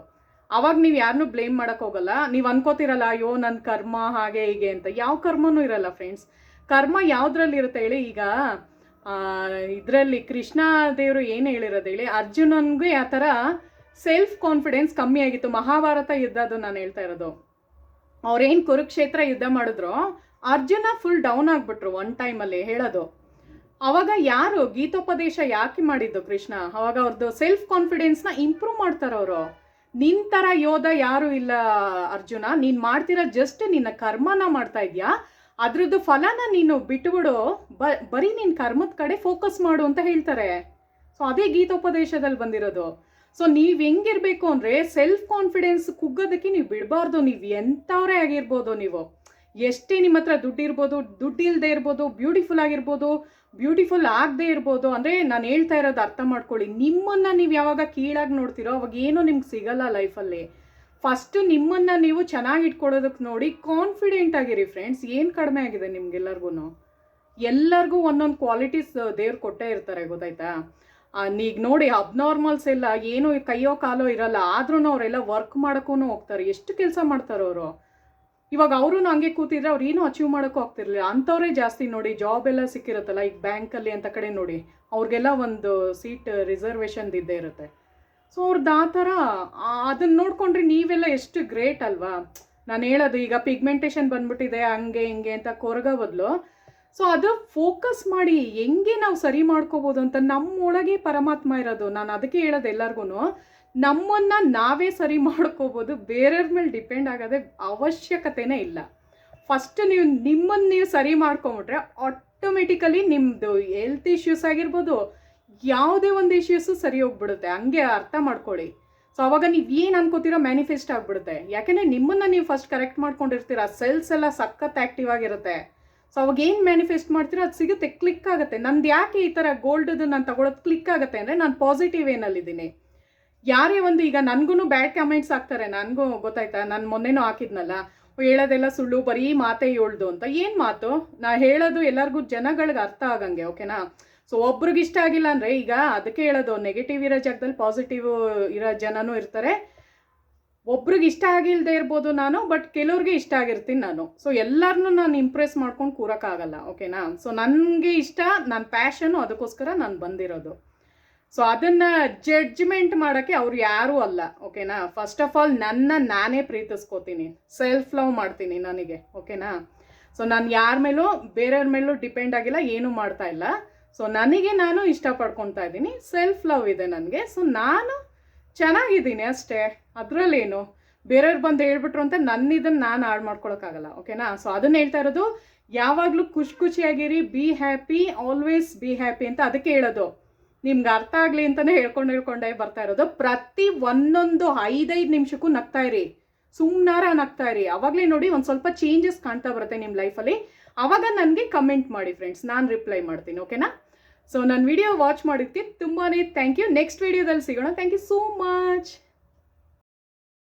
ಅವಾಗ ನೀವು ಯಾರನ್ನೂ ಬ್ಲೇಮ್ ಮಾಡೋಕ್ಕೆ ಹೋಗಲ್ಲ. ನೀವು ಅನ್ಕೋತಿರಲ್ಲ ಅಯ್ಯೋ ನನ್ನ ಕರ್ಮ ಹಾಗೆ ಹೀಗೆ ಅಂತ. ಯಾವ ಕರ್ಮನೂ ಇರಲ್ಲ ಫ್ರೆಂಡ್ಸ್. ಕರ್ಮ ಯಾವುದ್ರಲ್ಲಿ ಇರುತ್ತೆ ಹೇಳಿ? ಈಗ ಇದರಲ್ಲಿ ಕೃಷ್ಣ ದೇವರು ಏನು ಹೇಳಿರೋದು ಹೇಳಿ, ಅರ್ಜುನನ್ಗೆ ಆ ಥರ ಸೆಲ್ಫ್ ಕಾನ್ಫಿಡೆನ್ಸ್ ಕಮ್ಮಿ ಆಗಿತ್ತು. ಮಹಾಭಾರತ ಯುದ್ಧದ್ದು ನಾನು ಹೇಳ್ತಾ ಇರೋದು. ಅವ್ರೇನು ಕುರುಕ್ಷೇತ್ರ ಯುದ್ಧ ಮಾಡಿದ್ರು, ಅರ್ಜುನ ಫುಲ್ ಡೌನ್ ಆಗಿಬಿಟ್ರು ಒನ್ ಟೈಮಲ್ಲಿ ಹೇಳೋದು. ಅವಾಗ ಯಾರು ಗೀತೋಪದೇಶ ಯಾಕೆ ಮಾಡಿದ್ದು ಕೃಷ್ಣ? ಅವಾಗ ಅವ್ರದ್ದು ಸೆಲ್ಫ್ ಕಾನ್ಫಿಡೆನ್ಸ್ನ ಇಂಪ್ರೂವ್ ಮಾಡ್ತಾರೆ ಅವರು. ನಿನ್ನ ಥರ ಯೋಧ ಯಾರೂ ಇಲ್ಲ ಅರ್ಜುನ, ನೀನು ಮಾಡ್ತಿರೋ ಜಸ್ಟ್ ನಿನ್ನ ಕರ್ಮನ ಮಾಡ್ತಾ ಇದೆಯಾ, ಅದ್ರದ್ದು ಫಲನ ನೀನು ಬಿಟ್ಟುಬಿಡು, ಬರೀ ನಿನ್ನ ಕರ್ಮದ ಕಡೆ ಫೋಕಸ್ ಮಾಡು ಅಂತ ಹೇಳ್ತಾರೆ. ಸೊ ಅದೇ ಗೀತೋಪದೇಶದಲ್ಲಿ ಬಂದಿರೋದು. ಸೊ ನೀವು ಹೆಂಗಿರಬೇಕು ಅಂದರೆ ಸೆಲ್ಫ್ ಕಾನ್ಫಿಡೆನ್ಸ್ ಕುಗ್ಗೋದಕ್ಕೆ ನೀವು ಬಿಡಬಾರ್ದು. ನೀವು ಎಂಥವರೇ ಆಗಿರ್ಬೋದು, ನೀವು ಎಷ್ಟೇ ನಿಮ್ಮ ಹತ್ರ ದುಡ್ಡಿರ್ಬೋದು, ದುಡ್ಡು ಇಲ್ಲದೆ ಇರ್ಬೋದು, ಬ್ಯೂಟಿಫುಲ್ ಆಗಿರ್ಬೋದು, ಬ್ಯೂಟಿಫುಲ್ ಆಗದೆ ಇರ್ಬೋದು. ಅಂದರೆ ನಾನು ಹೇಳ್ತಾ ಇರೋದು ಅರ್ಥ ಮಾಡ್ಕೊಳ್ಳಿ. ನಿಮ್ಮನ್ನು ನೀವು ಯಾವಾಗ ಕೀಳಾಗಿ ನೋಡ್ತೀರೋ ಅವಾಗ ಏನೂ ನಿಮ್ಗೆ ಸಿಗಲ್ಲ ಲೈಫಲ್ಲಿ. ಫಸ್ಟು ನಿಮ್ಮನ್ನು ನೀವು ಚೆನ್ನಾಗಿ ಇಟ್ಕೊಳ್ಳೋದಕ್ಕೆ ನೋಡಿ, ಕಾನ್ಫಿಡೆಂಟ್ ಆಗಿರಿ ಫ್ರೆಂಡ್ಸ್. ಏನು ಕಡಿಮೆ ಆಗಿದೆ ಎಲ್ಲರಿಗೂ ಒಂದೊಂದು ಕ್ವಾಲಿಟೀಸ್ ದೇವ್ರು ಕೊಟ್ಟೇ ಇರ್ತಾರೆ, ಗೊತ್ತಾಯ್ತಾ? ಈಗ ನೋಡಿ ಅಬ್ನಾರ್ಮಲ್ಸ್ ಎಲ್ಲ ಏನು ಕೈಯೋ ಕಾಲೋ ಇರಲ್ಲ, ಆದ್ರೂ ಅವರೆಲ್ಲ ವರ್ಕ್ ಮಾಡೋಕ್ಕೂ ಹೋಗ್ತಾರೆ. ಎಷ್ಟು ಕೆಲಸ ಮಾಡ್ತಾರೆ ಅವರು. ಇವಾಗ ಅವರು ಹಂಗೆ ಕೂತಿದ್ರೆ ಅವ್ರು ಏನೂ ಅಚೀವ್ ಮಾಡೋಕ್ಕೂ ಹೋಗ್ತಿರ್ಲಿಲ್ಲ. ಅಂಥವ್ರೇ ಜಾಸ್ತಿ ನೋಡಿ. ಜಾಬ್ ಎಲ್ಲ ಸಿಕ್ಕಿರುತ್ತಲ್ಲ, ಈಗ ಬ್ಯಾಂಕಲ್ಲಿ ಅಂತ ಕಡೆ ನೋಡಿ, ಅವ್ರಿಗೆಲ್ಲ ಒಂದು ಸೀಟ್ ರಿಸರ್ವೇಷನ್ ಇದ್ದೇ ಇರುತ್ತೆ. ಸೊ ಅವ್ರದ್ದು ಆ ಥರ ಅದನ್ನು ನೋಡ್ಕೊಂಡ್ರೆ ನೀವೆಲ್ಲ ಎಷ್ಟು ಗ್ರೇಟ್ ಅಲ್ವಾ? ನಾನು ಹೇಳೋದು ಈಗ ಪಿಗ್ಮೆಂಟೇಷನ್ ಬಂದ್ಬಿಟ್ಟಿದೆ ಹಂಗೆ ಹಿಂಗೆ ಅಂತ ಕೊರಗೋ ಬದಲು, ಸೊ ಅದು ಫೋಕಸ್ ಮಾಡಿ ಹೆಂಗೆ ನಾವು ಸರಿ ಮಾಡ್ಕೋಬೋದು ಅಂತ. ನಮ್ಮೊಳಗೆ ಪರಮಾತ್ಮ ಇರೋದು. ನಾನು ಅದಕ್ಕೆ ಹೇಳೋದು ಎಲ್ಲರಿಗೂ, ನಮ್ಮನ್ನು ನಾವೇ ಸರಿ ಮಾಡ್ಕೋಬೋದು, ಬೇರೆಯವ್ರ ಮೇಲೆ ಡಿಪೆಂಡ್ ಆಗೋದೇ ಅವಶ್ಯಕತೆನೇ ಇಲ್ಲ. ಫಸ್ಟ್ ನೀವು ನಿಮ್ಮನ್ನು ಸರಿ ಮಾಡ್ಕೊಂಬಿಟ್ರೆ ಆಟೋಮೆಟಿಕಲಿ ನಿಮ್ಮದು ಹೆಲ್ತ್ ಇಶ್ಯೂಸ್ ಆಗಿರ್ಬೋದು, ಯಾವುದೇ ಒಂದು ಇಶ್ಯೂಸು ಸರಿ ಹೋಗ್ಬಿಡುತ್ತೆ. ಹಂಗೆ ಅರ್ಥ ಮಾಡ್ಕೊಳ್ಳಿ. ಸೊ ಅವಾಗ ನೀವು ಏನು ಅನ್ಕೋತೀರೋ ಮ್ಯಾನಿಫೆಸ್ಟ್ ಆಗಿಬಿಡುತ್ತೆ. ಯಾಕೆಂದರೆ ನಿಮ್ಮನ್ನು ನೀವು ಫಸ್ಟ್ ಕರೆಕ್ಟ್ ಮಾಡ್ಕೊಂಡಿರ್ತೀರ. ಸೆಲ್ಸ್ ಎಲ್ಲ ಸಖತ್ ಆ್ಯಕ್ಟಿವ್ ಆಗಿರುತ್ತೆ. ಸೊ ಅವಾಗ ಏನು ಮ್ಯಾನಿಫೆಸ್ಟ್ ಮಾಡ್ತೀರೋ ಅದು ಸಿಗುತ್ತೆ, ಕ್ಲಿಕ್ ಆಗುತ್ತೆ. ನಂದು ಯಾಕೆ ಈ ಥರ ಗೋಲ್ಡ್ದು ನಾನು ತಗೊಳ್ಳೋದು ಕ್ಲಿಕ್ ಆಗುತ್ತೆ ಅಂದರೆ ನಾನು ಪಾಸಿಟಿವ್ ಏನಲ್ಲಿದ್ದೀನಿ. ಯಾರೇ ಒಂದು ಈಗ ನನಗೂ ಬ್ಯಾಡ್ ಕಮೆಂಟ್ಸ್ ಹಾಕ್ತಾರೆ, ನನಗೂ ಗೊತ್ತಾಯ್ತಾ, ನಾನು ಮೊನ್ನೆನೂ ಹಾಕಿದ್ನಲ್ಲ, ಹೇಳೋದೆಲ್ಲ ಸುಳ್ಳು, ಬರೀ ಮಾತೇ ಹೇಳ್ದು ಅಂತ. ಏನು ಮಾತು? ನಾ ಹೇಳೋದು ಎಲ್ಲರಿಗೂ ಜನಗಳಿಗೆ ಅರ್ಥ ಆಗಂಗೆ, ಓಕೆನಾ? ಸೊ ಒಬ್ರಿಗೆ ಇಷ್ಟ ಆಗಿಲ್ಲ ಅಂದರೆ, ಈಗ ಅದಕ್ಕೆ ಹೇಳೋದು, ನೆಗೆಟಿವ್ ಇರೋ ಜಾಗದಲ್ಲಿ ಪಾಸಿಟಿವ್ ಇರೋ ಜನನೂ ಇರ್ತಾರೆ. ಒಬ್ರಿಗೆ ಇಷ್ಟ ಆಗಿಲ್ಲದೆ ಇರ್ಬೋದು ನಾನು, ಬಟ್ ಕೆಲವ್ರಿಗೆ ಇಷ್ಟ ಆಗಿರ್ತೀನಿ ನಾನು. ಸೊ ಎಲ್ಲರನ್ನೂ ನಾನು ಇಂಪ್ರೆಸ್ ಮಾಡ್ಕೊಂಡು ಕೂರೋಕ್ಕಾಗಲ್ಲ, ಓಕೆನಾ? ಸೊ ನನಗೆ ಇಷ್ಟ, ನನ್ನ ಪ್ಯಾಷನು, ಅದಕ್ಕೋಸ್ಕರ ನಾನು ಬಂದಿರೋದು. ಸೊ ಅದನ್ನು ಜಡ್ಜ್ಮೆಂಟ್ ಮಾಡೋಕ್ಕೆ ಅವ್ರು ಯಾರೂ ಅಲ್ಲ, ಓಕೆನಾ? ಫಸ್ಟ್ ಆಫ್ ಆಲ್ ನಾನೇ ಪ್ರೀತಿಸ್ಕೋತೀನಿ, ಸೆಲ್ಫ್ ಲವ್ ಮಾಡ್ತೀನಿ ನನಗೆ, ಓಕೆನಾ? ಸೊ ನಾನು ಯಾರ ಮೇಲೂ ಬೇರೆಯವ್ರ ಮೇಲೂ ಡಿಪೆಂಡ್ ಆಗಿಲ್ಲ, ಏನೂ ಮಾಡ್ತಾ ಇಲ್ಲ. ಸೊ ನನಗೆ ನಾನು ಇಷ್ಟಪಡ್ಕೊತಾ ಇದ್ದೀನಿ, ಸೆಲ್ಫ್ ಲವ್ ಇದೆ ನನಗೆ. ಸೊ ನಾನು ಚೆನ್ನಾಗಿದ್ದೀನಿ ಅಷ್ಟೇ, ಅದರಲ್ಲೇನು. ಬೇರೆಯವ್ರು ಬಂದು ಹೇಳ್ಬಿಟ್ರು ಅಂತ ನನ್ನಿದನ್ನು ನಾನು ಹಾಳು ಮಾಡ್ಕೊಳಕ್ಕಾಗಲ್ಲ, ಓಕೆನಾ? ಸೊ ಅದನ್ನು ಹೇಳ್ತಾ ಇರೋದು, ಯಾವಾಗಲೂ ಖುಷಿಯಾಗಿರಿ, be happy, always be happy ಅಂತ ಅದಕ್ಕೆ ಹೇಳೋದು. ನಿಮ್ಗೆ ಅರ್ಥ ಆಗಲಿ ಅಂತಲೇ ಹೇಳ್ಕೊಂಡೇ ಬರ್ತಾ ಇರೋದು. ಪ್ರತಿ ಒಂದೊಂದು 5-5 ನಿಮಿಷಕ್ಕೂ ನಗ್ತಾ ಇರಿ, ಸುಮ್ಮನಾರ ನಗ್ತಾ ಇರಿ. ಆವಾಗಲೇ ನೋಡಿ ಒಂದು ಸ್ವಲ್ಪ ಚೇಂಜಸ್ ಕಾಣ್ತಾ ಬರುತ್ತೆ ನಿಮ್ಮ ಲೈಫಲ್ಲಿ. ಆವಾಗ ನನಗೆ ಕಮೆಂಟ್ ಮಾಡಿ ಫ್ರೆಂಡ್ಸ್, ನಾನು ರಿಪ್ಲೈ ಮಾಡ್ತೀನಿ, ಓಕೆನಾ? ಸೊ ನನ್ನ ವಿಡಿಯೋ ವಾಚ್ ಮಾಡಿದ್ದಕ್ಕೆ ತುಂಬಾ ಥ್ಯಾಂಕ್ ಯು. ನೆಕ್ಸ್ಟ್ ವಿಡಿಯೋದಲ್ಲಿ ಸಿಗೋಣ. Thank you so much.